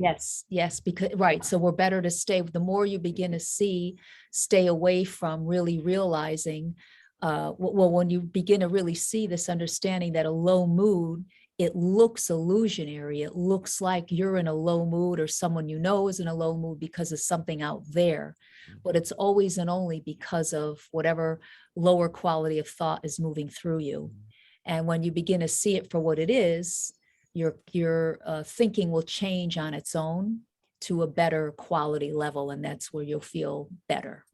Yes, because right. So we're better to stay. The more you begin to stay away from really realizing, well, when you begin to really see this understanding that a low mood, it looks illusionary. It looks like you're in a low mood or someone you know is in a low mood because of something out there. But it's always and only because of whatever lower quality of thought is moving through you. And when you begin to see it for what it is, your thinking will change on its own to a better quality level. And that's where you'll feel better.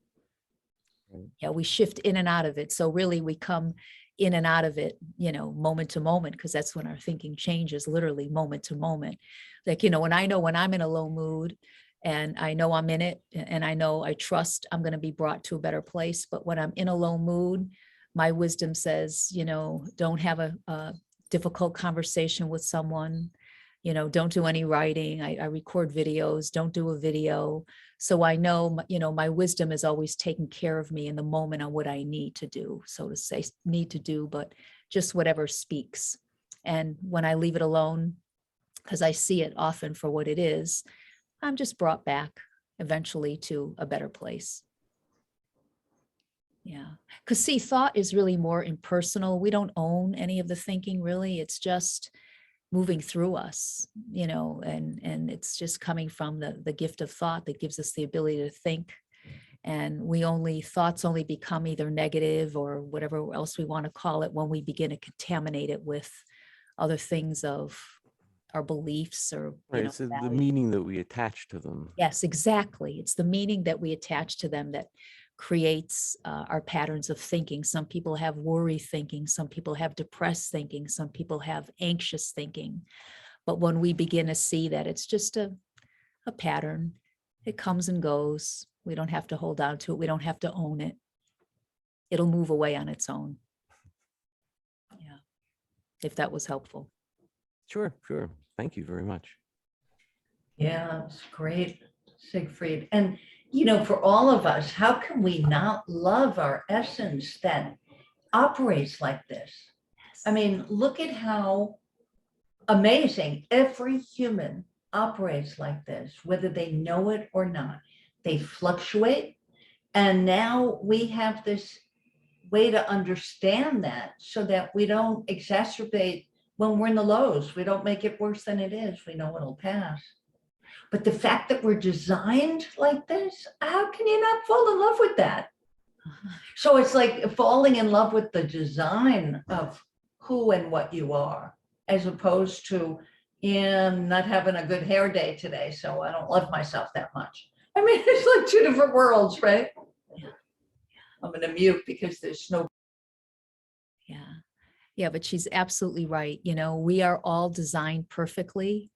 Right.
Yeah, we shift in and out of it. So really we come in and out of it, moment to moment, because that's when our thinking changes, literally moment to moment. Like, when I'm in a low mood and I know I'm in it and I trust I'm going to be brought to a better place. But when I'm in a low mood, my wisdom says, don't have a difficult conversation with someone, don't do any writing. I record videos, don't do a video. So I know, my wisdom is always taking care of me in the moment on what I need to do, so to say, but just whatever speaks. And when I leave it alone, because I see it often for what it is, I'm just brought back eventually to a better place. Yeah, because see, thought is really more impersonal. We don't own any of the thinking, really. It's just moving through us, and it's just coming from the gift of thought that gives us the ability to think. And thoughts only become either negative or whatever else we want to call it when we begin to contaminate it with other things of our beliefs or
Right. It's the meaning that we attach to them.
Yes, exactly. It's the meaning that we attach to them that creates our patterns of thinking. Some people have worry thinking, some people have depressed thinking, some people have anxious thinking. But when we begin to see that it's just a pattern, it comes and goes. We don't have to hold on to it. We don't have to own it. It'll move away on its own. Yeah, if that was helpful.
Sure. Thank you very much.
Yeah, it's great, Siegfried. And, for all of us, how can we not love our essence that operates like this? I mean, look at how amazing every human operates like this, whether they know it or not. They fluctuate. And now we have this way to understand that so that we don't exacerbate when we're in the lows. We don't make it worse than it is. We know it'll pass. But the fact that we're designed like this, how can you not fall in love with that? So it's like falling in love with the design of who and what you are, as opposed to, I'm not having a good hair day today, so I don't love myself that much. I mean, it's like two different worlds, right? Yeah. I'm going to mute because there's no.
Yeah, but she's absolutely right. We are all designed perfectly.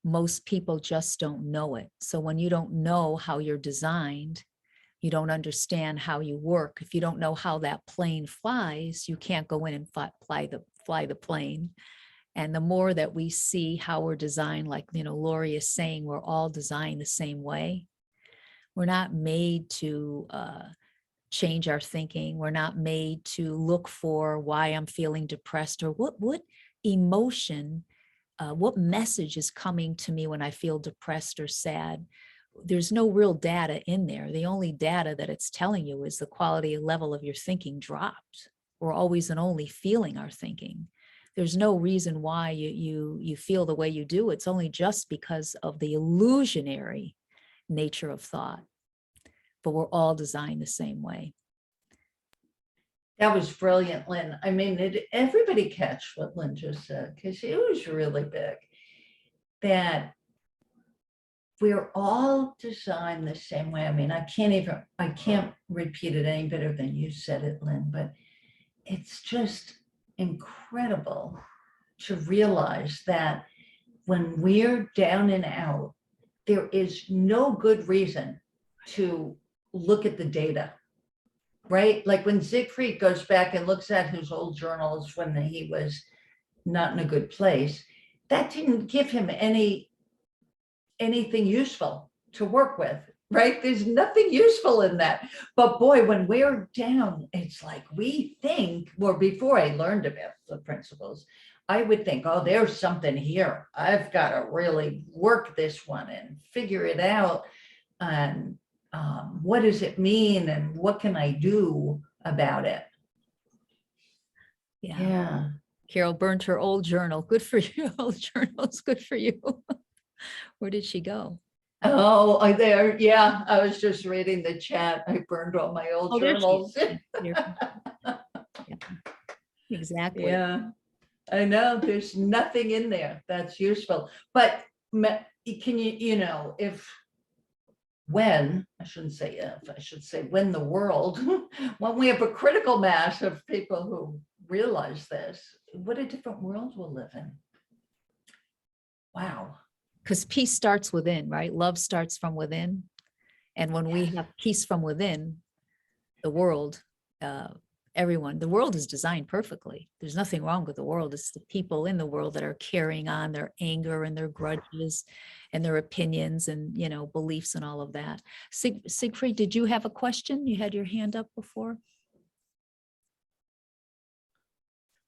Most people just don't know it. So when you don't know how you're designed, you don't understand how you work. If you don't know how that plane flies, you can't go in and fly the plane. And the more that we see how we're designed, like, Lori is saying, we're all designed the same way. We're not made to change our thinking. We're not made to look for why I'm feeling depressed or what emotion, what message is coming to me when I feel depressed or sad. There's no real data in there. The only data that it's telling you is the quality and level of your thinking dropped. We're always and only feeling our thinking. There's no reason why you feel the way you do. It's only just because of the illusionary nature of thought. But we're all designed the same way.
That was brilliant, Lynn. I mean, everybody catch what Lynn just said, because it was really big. That we're all designed the same way. I mean, I can't repeat it any better than you said it, Lynn, but it's just incredible to realize that when we're down and out, there is no good reason to look at the data. right? Like when Siegfried goes back and looks at his old journals when he was not in a good place, that didn't give him anything useful to work with, right? There's nothing useful in that. But boy, when we're down, it's like we think, well, before I learned about the principles, I would think, oh, there's something here. I've got to really work this one and figure it out. And what does it mean? And what can I do about it?
Yeah.
Yeah.
Carol burnt her old journal. Good for you. Old journals. Good for you. Where did she go?
Oh, there. Yeah. I was just reading the chat. I burned all my old
Oh, there she is.
journals.
Yeah. Exactly.
Yeah. I know there's nothing in there that's useful, but can you, when, I shouldn't say if, I should say when the world, when we have a critical mass of people who realize this, what a different world we'll live in. Wow.
Because peace starts within, right? Love starts from within. And when we have peace from within, the world, everyone, the world is designed perfectly. There's nothing wrong with the world. It's the people in the world that are carrying on their anger and their grudges and their opinions and, beliefs and all of that. Siegfried, did you have a question? You had your hand up before.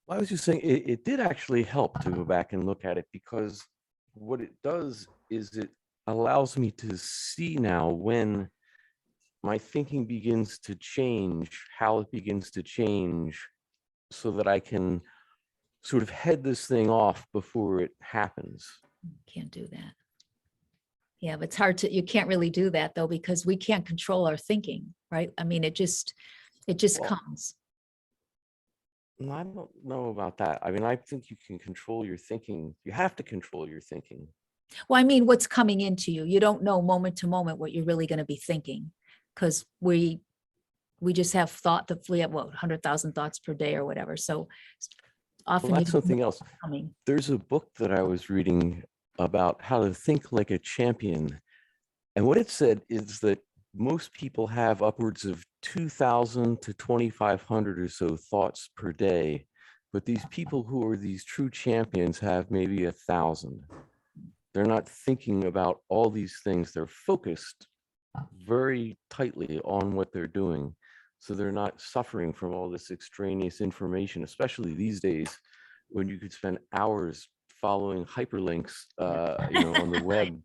Well, I was just saying it did actually help to go back and look at it, because what it does is it allows me to see now when my thinking begins to change, how it begins to change, so that I can sort of head this thing off before it happens.
Can't do that. Yeah, but it's hard to, you can't really do that though, because we can't control our thinking, right? I mean, it just
Well,
comes.
I don't know about that. I mean, I think you can control your thinking. You have to control your thinking.
Well, I mean, what's coming into you, you don't know moment to moment what you're really going to be thinking, because we just have thought that we have 100,000 thoughts per day or whatever. So often
Well,
you
that's
don't know
something else.
what's coming.
There's a book that I was reading about how to think like a champion. And what it said is that most people have upwards of 2,000 to 2,500 or so thoughts per day. But these people who are these true champions have maybe 1,000. They're not thinking about all these things. They're focused very tightly on what they're doing. So they're not suffering from all this extraneous information, especially these days when you could spend hours following hyperlinks, on the web.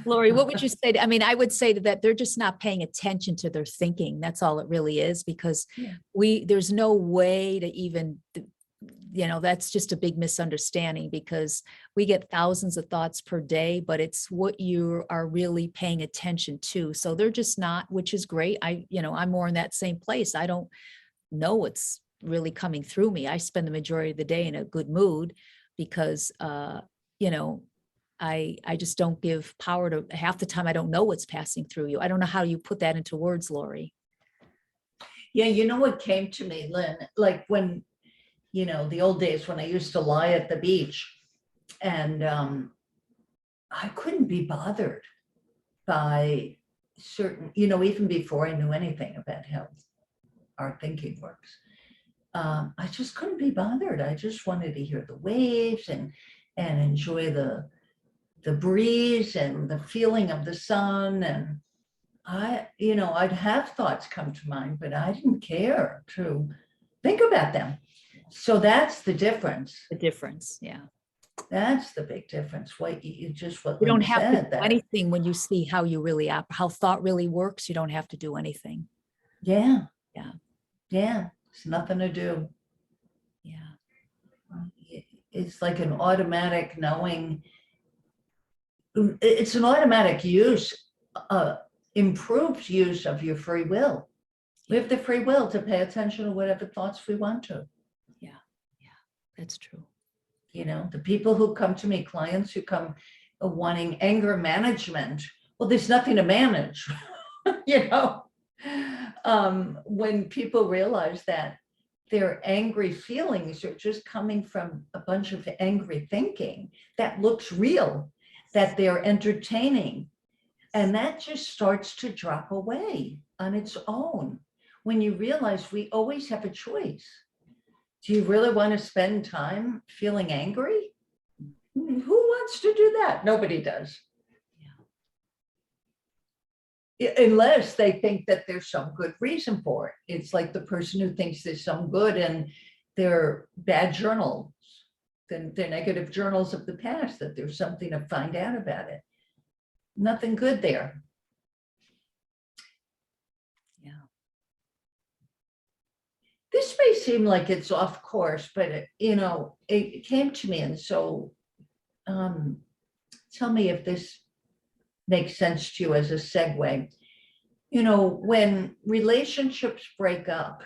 Lori, what would you say? I mean, I would say that they're just not paying attention to their thinking. That's all it really is, because there's no way to even, that's just a big misunderstanding, because we get thousands of thoughts per day, but it's what you are really paying attention to. So they're just not, which is great. I'm more in that same place. I don't know what's really coming through me. I spend the majority of the day in a good mood because, I just don't give power to, half the time I don't know what's passing through you. I don't know how you put that into words, Lori.
Yeah, you know what came to me, Lynn, like when, the old days when I used to lie at the beach, and I couldn't be bothered by certain, even before I knew anything about how our thinking works. I just couldn't be bothered. I just wanted to hear the waves and enjoy the breeze and the feeling of the sun. And I'd have thoughts come to mind, but I didn't care to think about them. So that's the difference.
The difference, yeah.
That's the big difference. You don't
You don't have to do anything when you see how you really how thought really works. You don't have to do anything.
Yeah.
Yeah.
Yeah. It's nothing to do.
Yeah.
It's like an automatic knowing. It's an automatic use, improved use of your free will. We have the free will to pay attention to whatever thoughts we want to.
Yeah. Yeah. That's true.
The people who come to me, clients who come wanting anger management, well, there's nothing to manage. When people realize that their angry feelings are just coming from a bunch of angry thinking that looks real, that they're entertaining, And that just starts to drop away on its own when you realize we always have a choice. Do you really want to spend time feeling angry? Who wants to do that? Nobody does. Unless they think that there's some good reason for it. It's like the person who thinks there's some good in their bad journals, their negative journals of the past, that there's something to find out about it. Nothing good there.
Yeah.
This may seem like it's off course, but it came to me, and so tell me if this makes sense to you as a segue. When relationships break up,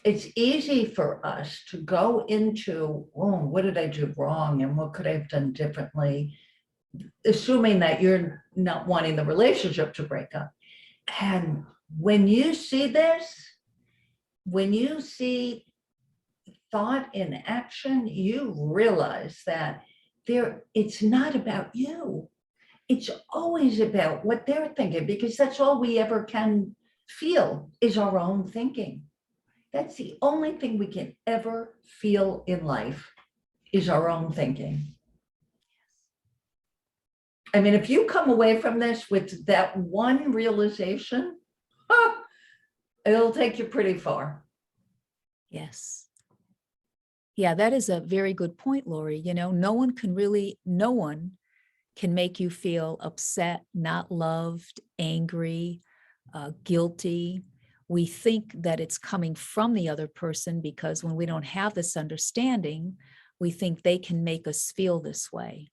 it's easy for us to go into, oh, what did I do wrong? And what could I have done differently? Assuming that you're not wanting the relationship to break up. And when you see this, when you see thought in action, you realize that it's not about you. It's always about what they're thinking, because that's all we ever can feel is our own thinking. That's the only thing we can ever feel in life is our own thinking. I mean, if you come away from this with that one realization, it'll take you pretty far.
Yes. Yeah, that is a very good point, Lori. No one can make you feel upset, not loved, angry, guilty. We think that it's coming from the other person because when we don't have this understanding, we think they can make us feel this way.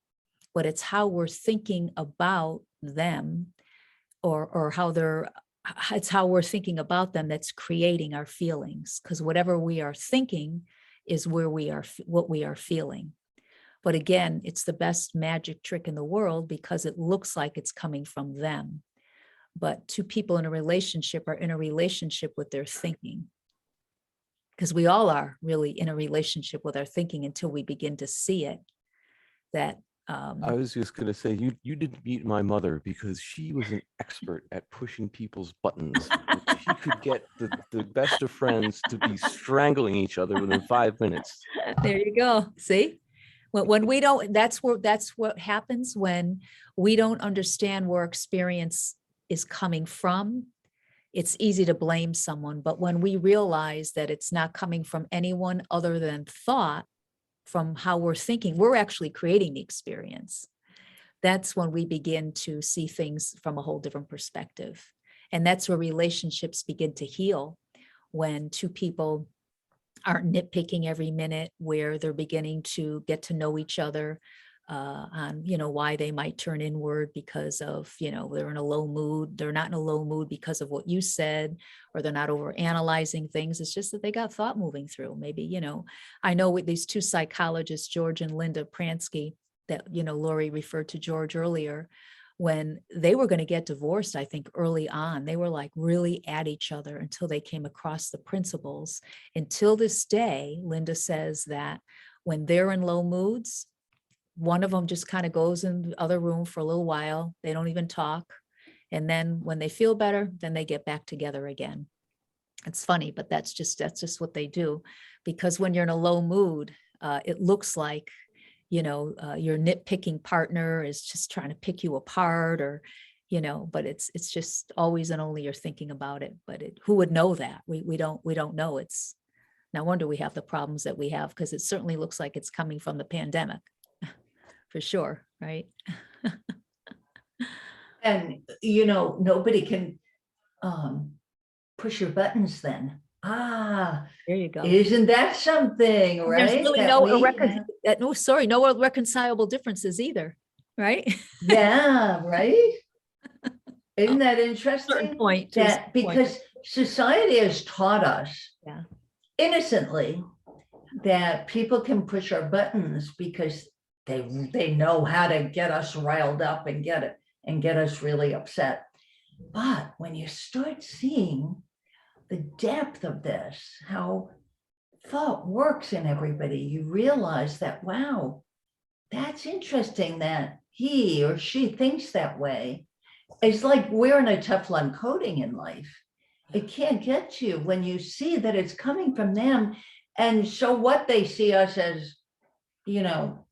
But it's how we're thinking about them or it's how we're thinking about them that's creating our feelings, because whatever we are thinking is what we are feeling. But again, it's the best magic trick in the world because it looks like it's coming from them. But two people in a relationship are in a relationship with their thinking, because we all are really in a relationship with our thinking until we begin to see it.
I was just going to say, you didn't meet my mother because she was an expert at pushing people's buttons. She could get the best of friends to be strangling each other within 5 minutes.
There you go. See? When we don't, that's what happens when we don't understand where experience is coming from. It's easy to blame someone, but when we realize that it's not coming from anyone other than thought, from how we're thinking, we're actually creating the experience. That's when we begin to see things from a whole different perspective. And that's where relationships begin to heal, when two people aren't nitpicking every minute, where they're beginning to get to know each other on, why they might turn inward because of, they're in a low mood. They're not in a low mood because of what you said, or they're not over analyzing things. It's just that they got thought moving through. Maybe, I know with these two psychologists, George and Linda Pransky, that, Lori referred to George earlier, when they were going to get divorced, I think early on, they were like really at each other until they came across the principles. Until this day, Linda says that when they're in low moods, one of them just kind of goes in the other room for a little while. They don't even talk. And then when they feel better, then they get back together again. It's funny, but that's just what they do. Because when you're in a low mood, it looks like, your nitpicking partner is just trying to pick you apart, or, but it's just always and only you're thinking about it. But who would know that? We don't know. It's no wonder we have the problems that we have, because it certainly looks like it's coming from the pandemic. For sure, right?
And, nobody can push your buttons then.
There you go.
Isn't that something, right?
There's really no irreconcilable differences either, right?
Yeah, right? Isn't that interesting?
Point.
Because society has taught us innocently that people can push our buttons because they know how to get us riled up and get us really upset. But when you start seeing the depth of this, how thought works in everybody, you realize that, wow, that's interesting that he or she thinks that way. It's like wearing a Teflon coating in life. It can't get to you when you see that it's coming from them. And so what they see us as, you know,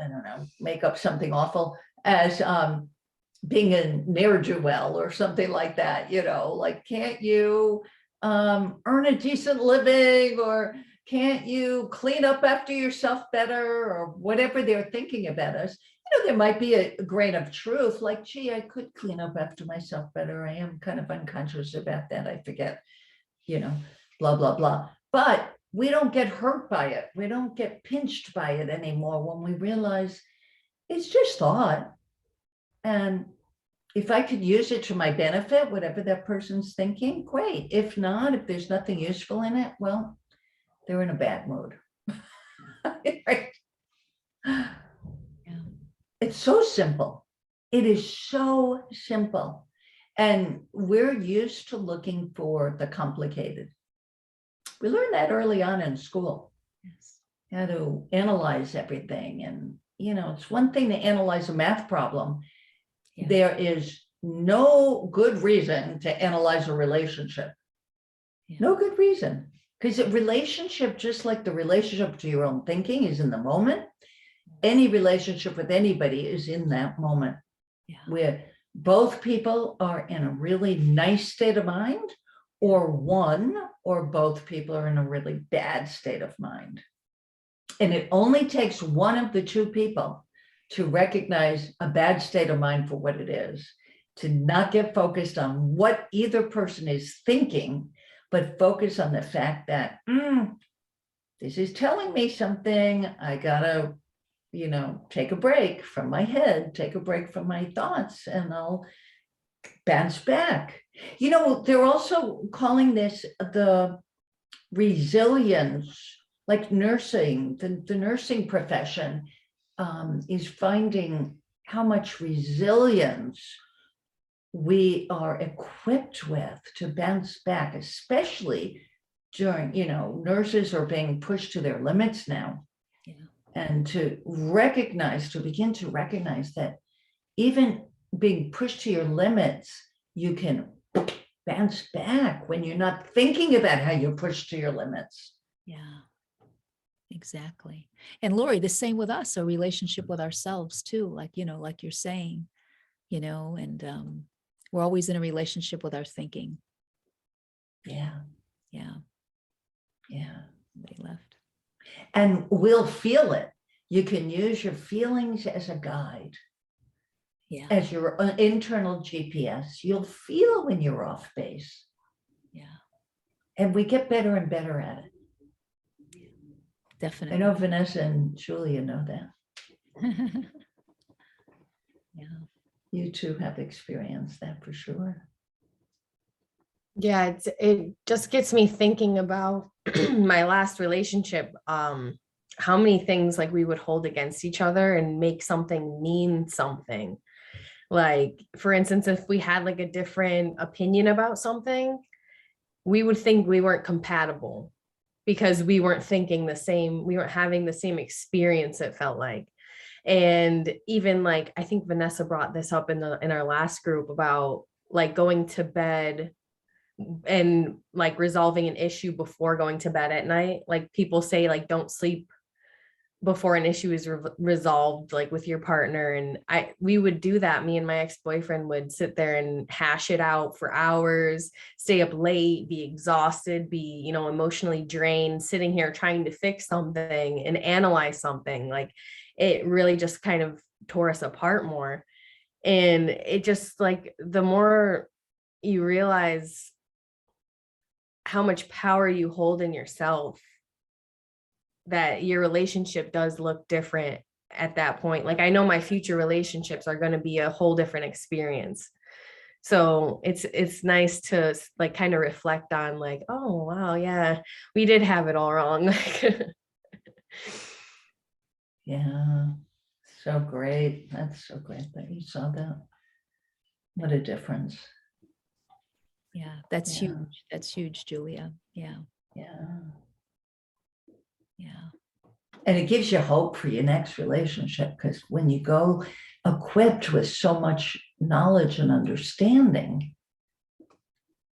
I don't know, make up something awful as being a ne'er-do-well or something like that, you know, like, can't you earn a decent living, or can't you clean up after yourself better, or whatever they're thinking about us. You know, there might be a grain of truth, like, gee, I could clean up after myself better. I am kind of unconscious about that. I forget, you know, blah, blah, blah. But we don't get hurt by it. We don't get pinched by it anymore when we realize it's just thought. And if I could use it to my benefit, whatever that person's thinking, great. If not, if there's nothing useful in it, well, they're in a bad mood. Right?
Yeah.
It's so simple. It is so simple. And we're used to looking for the complicated. We learned that early on in school,
Yes.
how to analyze everything. And, you know, it's one thing to analyze a math problem.
Yeah.
There is no good reason to analyze a relationship.
Yeah.
No good reason. Because a relationship, just like the relationship to your own thinking, is in the moment. Any relationship with anybody is in that moment,
Yeah.
where both people are in a really nice state of mind, or one or both people are in a really bad state of mind. And it only takes one of the two people to recognize a bad state of mind for what it is, to not get focused on what either person is thinking, but focus on the fact that this is telling me something. I gotta, you know, take a break from my head, take a break from my thoughts, and I'll bounce back. You know, they're also calling this the resilience, like nursing, the nursing profession is finding how much resilience we are equipped with to bounce back, especially during, you know, nurses are being pushed to their limits now.
Yeah.
And to begin to recognize that even being pushed to your limits, you can bounce back when you're not thinking about how you're pushed to your limits.
Yeah, exactly. And Lori, the same with us, a relationship with ourselves too, like, you know, like you're saying, you know, and we're always in a relationship with our thinking.
Yeah,
Yeah,
yeah.
somebody left.
And we'll feel it. You can use your feelings as a guide,
Yeah,
as your internal GPS. You'll feel when you're off base.
yeah,
And we get better and better at it. I
definitely.
know Vanessa and Julia know that.
Yeah,
You two have experienced that for sure.
Yeah, it just gets me thinking about my last relationship. How many things like we would hold against each other and make something mean something. Like, for instance, if we had like a different opinion about something, we would think we weren't compatible because we weren't thinking the same, we weren't having the same experience, it felt like. And even like, I think Vanessa brought this up in our last group about like going to bed and like resolving an issue before going to bed at night. Like people say, like, don't sleep before an issue is resolved, like with your partner. And we would do that. Me and my ex-boyfriend would sit there and hash it out for hours, stay up late, be exhausted, be, you know, emotionally drained, sitting here trying to fix something and analyze something. Like it really just kind of tore us apart more. And it just like, the more you realize how much power you hold in yourself, that your relationship does look different at that point. Like I know my future relationships are going to be a whole different experience. So it's nice to like kind of reflect on like, oh, wow, yeah, we did have it all wrong.
Yeah, so great. That's so great that you saw that. What a difference.
yeah, that's
Yeah.
huge. That's huge, Julia. Yeah,
Yeah.
yeah,
And it gives you hope for your next relationship, because when you go equipped with so much knowledge and understanding,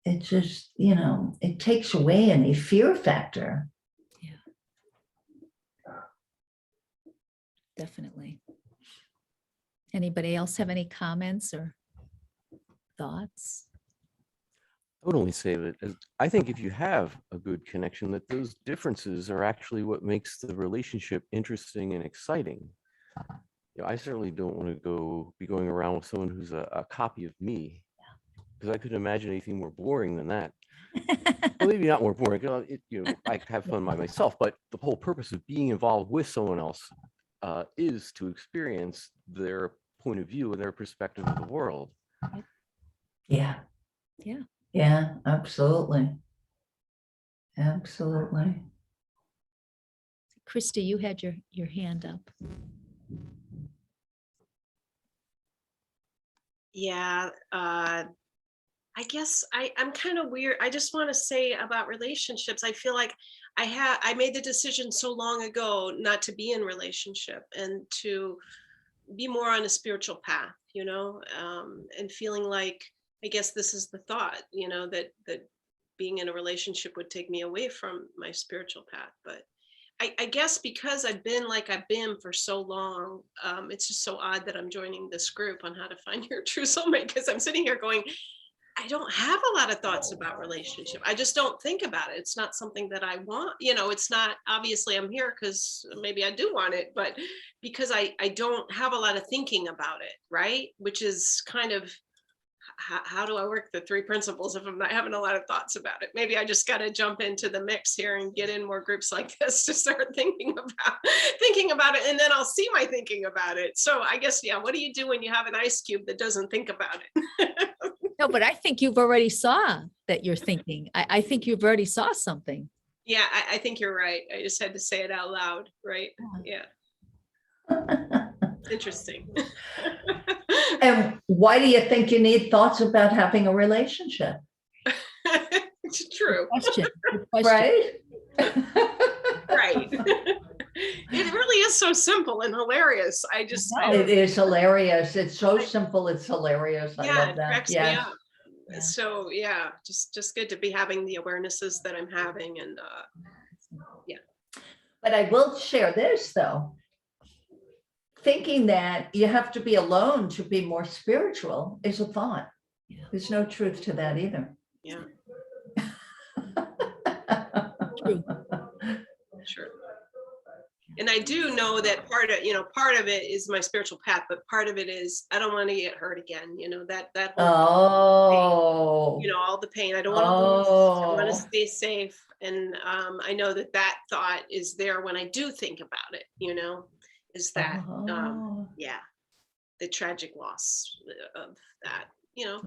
it just, it takes away any fear factor.
Definitely. Anybody else have any comments or thoughts?
I would only say that I think if you have a good connection, that those differences are actually what makes the relationship interesting and exciting. I certainly don't want to be going around with someone who's a copy of me, because I couldn't imagine anything more boring than that. Well, maybe not more boring. I have fun by myself, but the whole purpose of being involved with someone else is to experience their point of view and their perspective of the world.
Yeah.
Yeah.
Yeah, absolutely. Absolutely.
Krista, you had your hand up.
Yeah, I guess I'm kind of weird. I just want to say about relationships, I feel like I made the decision so long ago not to be in relationship and to be more on a spiritual path, and feeling like, I guess this is the thought, that being in a relationship would take me away from my spiritual path. But I guess because I've been like I've been for so long, it's just so odd that I'm joining this group on how to find your true soulmate, because I'm sitting here going, I don't have a lot of thoughts about relationship. I just don't think about it. It's not something that I want. It's not, obviously I'm here because maybe I do want it, but because I don't have a lot of thinking about it, right? Which is kind of, how do I work the 3 principles if I'm not having a lot of thoughts about it? Maybe I just got to jump into the mix here and get in more groups like this to start thinking about it, and then I'll see my thinking about it. So I guess, yeah, what do you do when you have an ice cube that doesn't think about it?
No, but I think you've already saw that you're thinking. I think you've already saw something.
Yeah, I think you're right. I just had to say it out loud, right? Yeah. Interesting.
And why do you think you need thoughts about having a relationship?
It's true.
Good question.
Right?
Right. It really is so simple and hilarious. I
It is hilarious. It's so simple. It's hilarious. I
yeah,
love
it
that.
cracks me
Yes.
up. So yeah, just good to be having the awarenesses that I'm having, and yeah.
But I will share this though. Thinking that you have to be alone to be more spiritual is a thought. There's no truth to that either.
Yeah.
True.
Sure. And I do know that part of it is my spiritual path, but part of it is I don't want to get hurt again. That whole pain, all the pain. I don't want to lose. I want to stay safe. And I know that thought is there when I do think about it, is that, yeah, the tragic loss of that,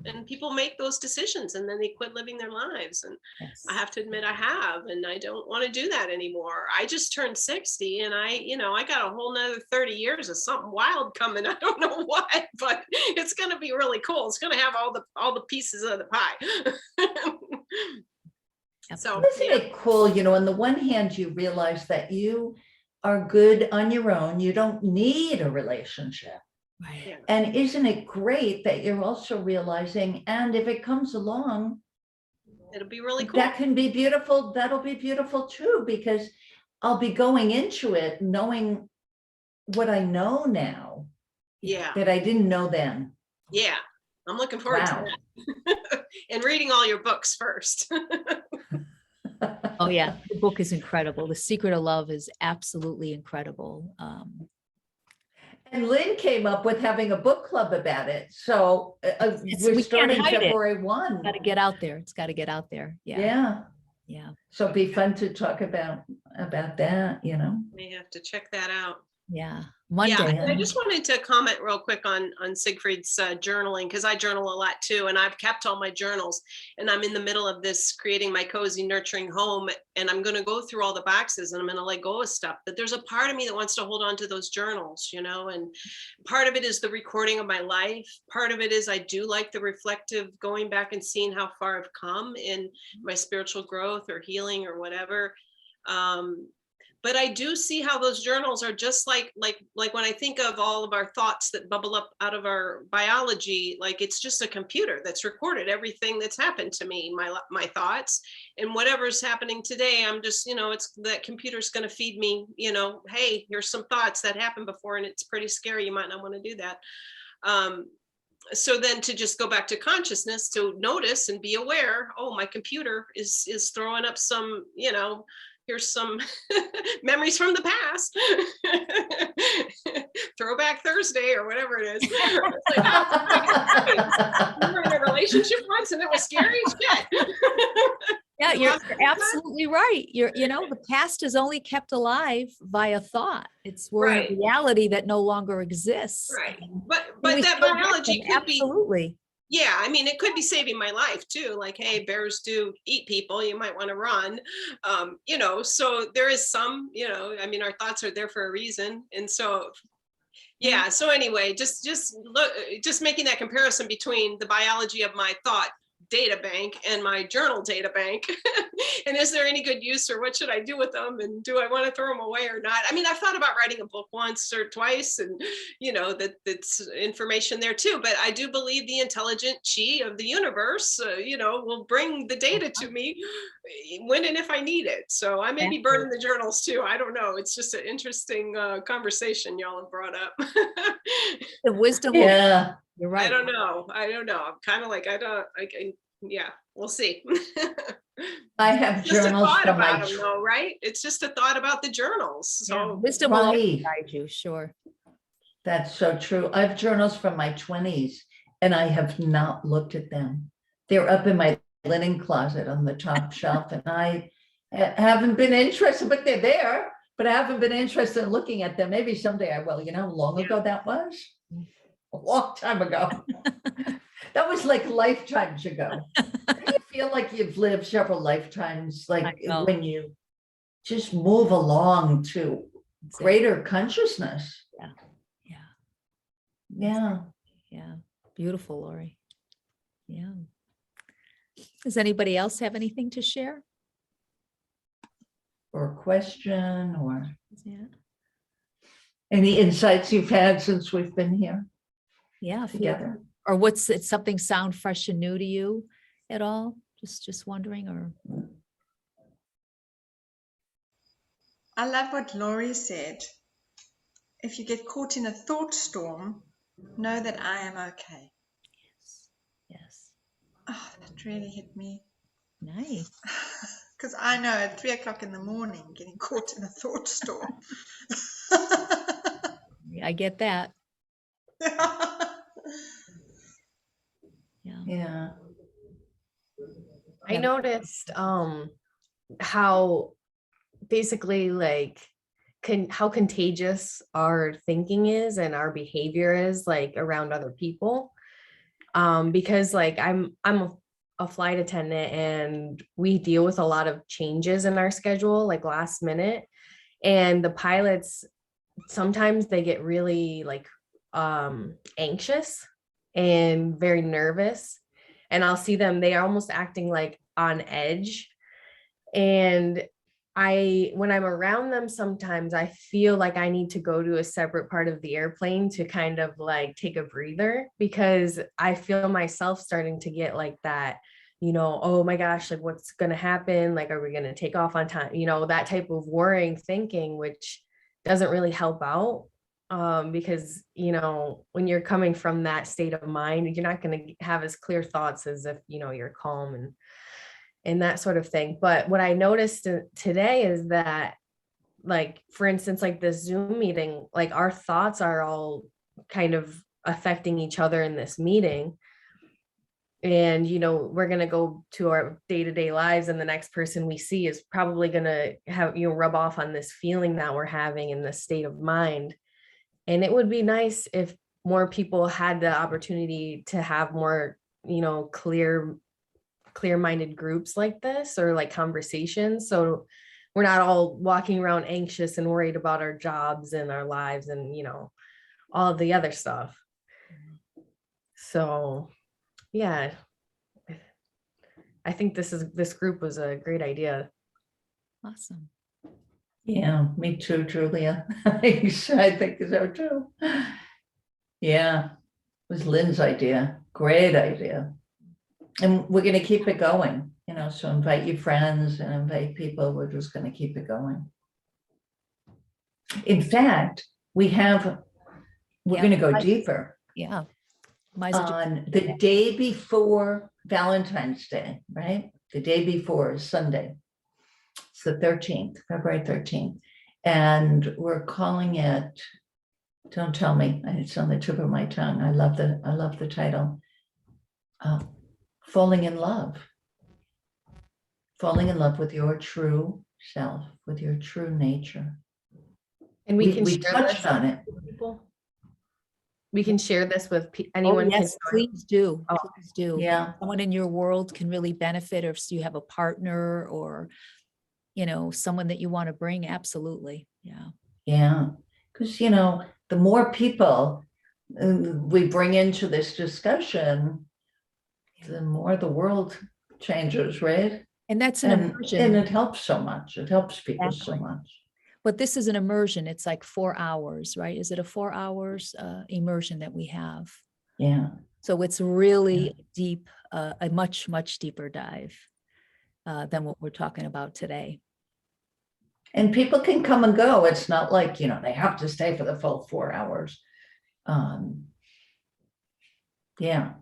and people make those decisions and then they quit living their lives. And
Yes.
I have to admit I have, and I don't want to do that anymore. I just turned 60 and I got a whole nother 30 years of something wild coming. I don't know what, but it's going to be really cool. It's going to have all the pieces of the pie. So
isn't it cool? On the one hand, you realize that you are good on your own. You don't need a relationship.
Right.
Yeah.
And isn't it great that you're also realizing, and if it comes along,
it'll be really cool.
that can be beautiful. That'll be beautiful too, because I'll be going into it knowing what I know now.
Yeah.
That I didn't know then.
Yeah. I'm looking forward to that. And reading all your books first.
Oh yeah, the book is incredible. The Secret of Love is absolutely incredible.
And Lynn came up with having a book club about it. So we're
we can't
starting
hide it.
February 1.
Got to get out there. It's got to get out there. Yeah.
Yeah.
Yeah.
So it'd be fun to talk about that,
May have to check that out.
Yeah. Monday.
Yeah, I just wanted to comment real quick on Siegfried's journaling, because I journal a lot too, and I've kept all my journals, and I'm in the middle of this creating my cozy, nurturing home, and I'm going to go through all the boxes and I'm going to let go of stuff. But there's a part of me that wants to hold on to those journals, and part of it is the recording of my life. Part of it is I do like the reflective, going back and seeing how far I've come in my spiritual growth or healing or whatever. but I do see how those journals are just like when I think of all of our thoughts that bubble up out of our biology, like it's just a computer that's recorded everything that's happened to me, my thoughts, and whatever's happening today. I'm just, it's that computer's going to feed me, hey, here's some thoughts that happened before, and it's pretty scary. You might not want to do that. So then to just go back to consciousness, to notice and be aware, oh, my computer is throwing up some, here's some memories from the past. Throwback Thursday or whatever it is. It's like, we were in a relationship once and it was scary as shit.
Yeah, you're absolutely right. The past is only kept alive via thought. We're in a reality that no longer exists.
Right. But that biology could be,
absolutely.
Yeah, I mean, it could be saving my life too. Like, hey, bears do eat people. You might want to run. So there is some, I mean, our thoughts are there for a reason. And so, yeah. So anyway, just making that comparison between the biology of my thought data bank and my journal data bank. And is there any good use, or what should I do with them? And do I want to throw them away or not? I mean, I've thought about writing a book once or twice, and that's information there too. But I do believe the intelligent chi of the universe, will bring the data to me when and if I need it. So I may be burning the journals too. I don't know. It's just an interesting conversation y'all have brought up.
The wisdom.
Yeah.
You're right.
I don't know. I'm kind of like, yeah, we'll see.
I have
Just a
journals
thought
from
about
my
them though, right? It's just a thought about the journals. So
Wisdom will always
Right.
guide you, sure.
That's so true. I have journals from my 20s and I have not looked at them. They're up in my linen closet on the top shelf, and I haven't been interested, but they're there, but I haven't been interested in looking at them. Maybe someday I will. You know how long ago that was? A long time ago. That was like lifetimes ago. You feel like you've lived several lifetimes, like when you just move along to greater consciousness.
Yeah. Beautiful, Lori. Yeah. Does anybody else have anything to share?
Or a question, or
Yeah.
any insights you've had since we've been here
Yeah.
together?
Or something sound fresh and new to you at all? Just wondering, or.
I love what Laurie said. If you get caught in a thought storm, know that I am okay.
Yes.
Oh, that really hit me.
Nice.
Because I know at 3 o'clock in the morning, getting caught in a thought storm.
I get that.
Yeah.
I noticed how basically like how contagious our thinking is and our behavior is like around other people. Because like I'm a flight attendant and we deal with a lot of changes in our schedule, like last minute. And the pilots, sometimes they get really like anxious and very nervous. And I'll see them, they are almost acting like on edge. And when I'm around them, sometimes I feel like I need to go to a separate part of the airplane to kind of like take a breather, because I feel myself starting to get like that, oh my gosh, like what's going to happen? Like, are we going to take off on time? That type of worrying thinking, which doesn't really help out. Because, when you're coming from that state of mind, you're not going to have as clear thoughts as if, you're calm and that sort of thing. But what I noticed today is that, like, for instance, like this Zoom meeting, like our thoughts are all kind of affecting each other in this meeting. And, we're going to go to our day-to-day lives, and the next person we see is probably going to have, rub off on this feeling that we're having in this state of mind. And it would be nice if more people had the opportunity to have more, clear-minded groups like this, or like conversations. So we're not all walking around anxious and worried about our jobs and our lives and, all of the other stuff. So, yeah, I think this group was a great idea.
Awesome.
Yeah, me too, Julia. I think so too. Yeah, it was Lynn's idea. Great idea. And we're going to keep it going, so invite your friends and invite people. We're just going to keep it going. In fact, we're
Yeah,
going to go
I-
deeper.
Yeah. Might as well just-
On the day before Valentine's Day, right? The day before is Sunday. It's the 13th, February 13th. And we're calling it, don't tell me, it's on the tip of my tongue. I love the title. Falling in love. Falling in love with your true self, with your true nature.
And we can
We
share
touched
this
on it.
with people. We can share this with
Oh,
anyone.
yes, please do.
Oh,
Please do.
Yeah.
Someone in your world can really benefit, or if you have a partner or, someone that you want to bring. Absolutely. Yeah.
Yeah. Because, the more people we bring into this discussion, the more the world changes, right?
And that's an
And
immersion.
it helps so much. It helps people so
Exactly.
much.
But this is an immersion. It's like 4 hours, right? Is it a 4 hours immersion that we have?
Yeah.
So it's really deep, a much, much deeper dive than what we're talking about today.
And people can come and go. It's not like, they have to stay for the full 4 hours. Yeah.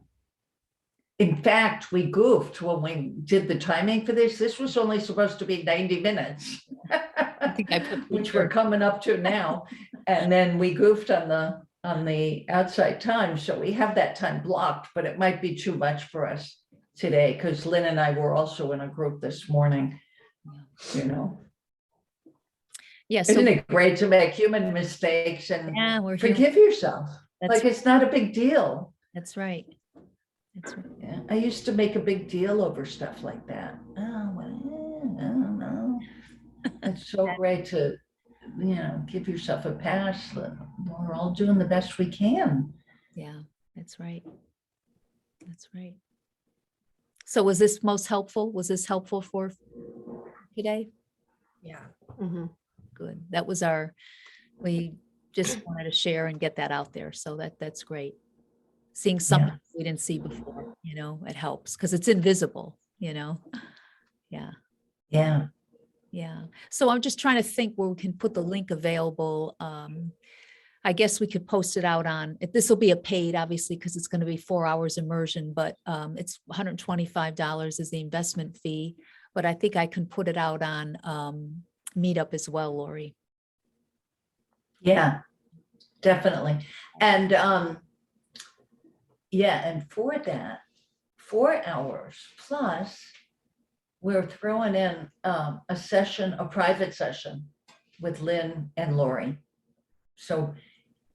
In fact, we goofed when we did the timing for this. This was only supposed to be 90 minutes,
think I put
which we're coming up to now. And then we goofed on the outside time. So we have that time blocked, but it might be too much for us today because Lynn and I were also in a group this morning,
Yeah. So
Isn't it great to make human mistakes and
yeah, we're here.
forgive yourself?
That's,
Like, it's not a big deal.
that's right. That's right.
Yeah, I used to make a big deal over stuff like that. Oh, well, I don't know. It's so great to, give yourself a pass. We're all doing the best we can.
Yeah, that's right. That's right. So was this most helpful? Was this helpful for today?
Yeah. Mhm.
Good. That was we just wanted to share and get that out there. So that's great. Seeing something we didn't see before, it helps because it's invisible, Yeah.
Yeah.
Yeah. So I'm just trying to think where we can put the link available. I guess we could post it out on, this will be a paid, obviously, because it's going to be 4 hours immersion, but it's $125 is the investment fee. But I think I can put it out on Meetup as well, Lori.
Yeah, definitely. And and for that 4 hours plus, we're throwing in a private session with Lynn and Lori. So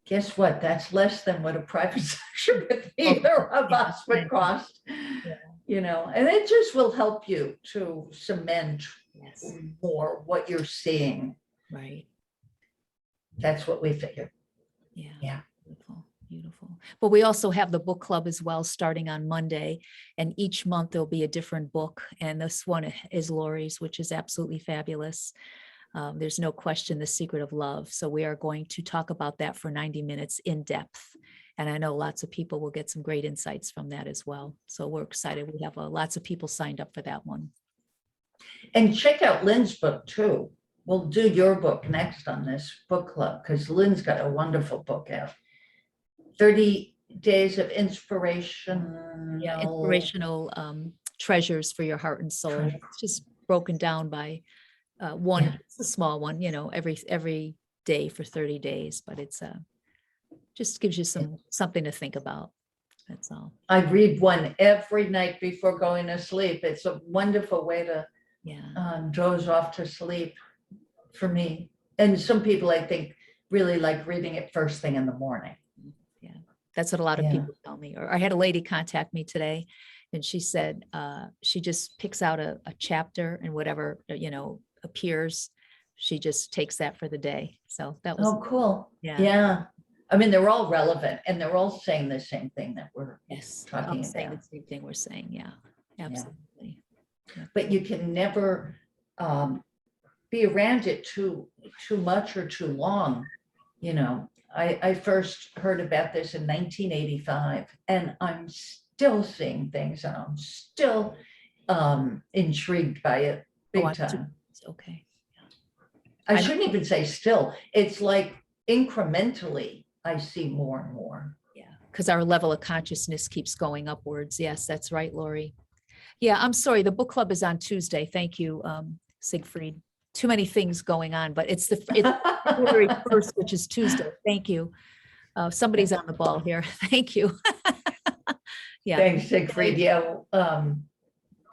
guess what? That's less than what a private session with either of us would cost. And it just will help you to cement more what you're seeing.
Right.
That's what we figured.
Yeah. Beautiful. Beautiful. But we also have the book club as well, starting on Monday. And each month there'll be a different book. And this one is Lori's, which is absolutely fabulous. There's no question, The Secret of Love. So we are going to talk about that for 90 minutes in depth. And I know lots of people will get some great insights from that as well. So we're excited. We have lots of people signed up for that one.
And check out Lynn's book too. We'll do your book next on this book club because Lynn's got a wonderful book out. 30 Days of Inspiration.
Yeah, inspirational treasures for your heart and soul. It's just broken down by one, it's a small one, every day for 30 days, but it's just gives you something to think about. That's all.
I read one every night before going to sleep. It's a wonderful way to doze off to sleep for me. And some people, I think, really like reading it first thing in the morning.
Yeah, that's what a lot of people tell me. Or I had a lady contact me today, and she said she just picks out a chapter and whatever appears, she just takes that for the day. So that was
cool.
Yeah.
I mean, they're all relevant and they're all saying the same thing that we're talking
saying
about.
the same thing we're saying. Yeah, absolutely.
But you can never be around it too much or too long. You know, I first heard about this in 1985, and I'm still seeing things, and I'm still intrigued by it big time.
Okay.
I shouldn't even say still. It's like incrementally, I see more and more.
Yeah, because our level of consciousness keeps going upwards. Yes, that's right, Lori. Yeah, I'm sorry. The book club is on Tuesday. Thank you, Siegfried. Too many things going on, but it's February 1st, which is Tuesday. Thank you. Somebody's on the ball here. Thank you. Yeah.
Thanks, Siegfried. Yeah,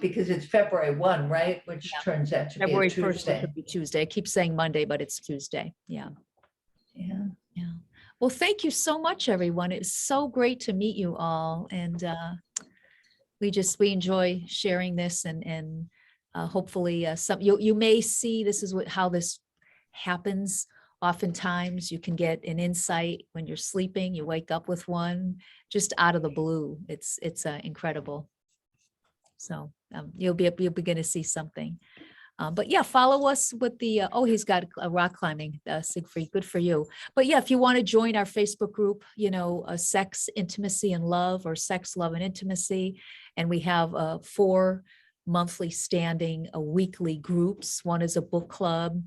because it's February 1, right? Which turns out to be a
February 1st, which
Tuesday.
would be Tuesday. I keep saying Monday, but it's Tuesday. Yeah.
Yeah.
Yeah. Well, thank you so much, everyone. It's so great to meet you all. And we enjoy sharing this, and hopefully you may see this is how this happens. Oftentimes you can get an insight when you're sleeping, you wake up with one just out of the blue. It's incredible. So you'll begin to see something. But yeah, follow us with the, he's got a rock climbing, Siegfried, good for you. But yeah, if you want to join our Facebook group, Sex, Intimacy, and Love, or Sex, Love, and Intimacy. And we have 4 monthly standing weekly groups. One is a book club.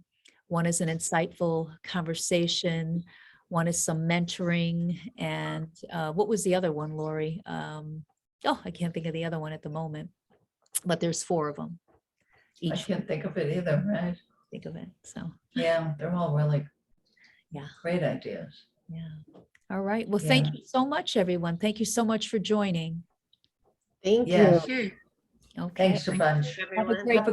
One is an insightful conversation. One is some mentoring. And what was the other one, Lori? I can't think of the other one at the moment, but there's 4 of them.
I can't think of it either, right?
Think of it. So
yeah, they're all really great ideas.
Yeah. All right. Well, thank you so much, everyone. Thank you so much for joining.
Thank
Yes.
you.
Okay.
Thanks a bunch.
Have a great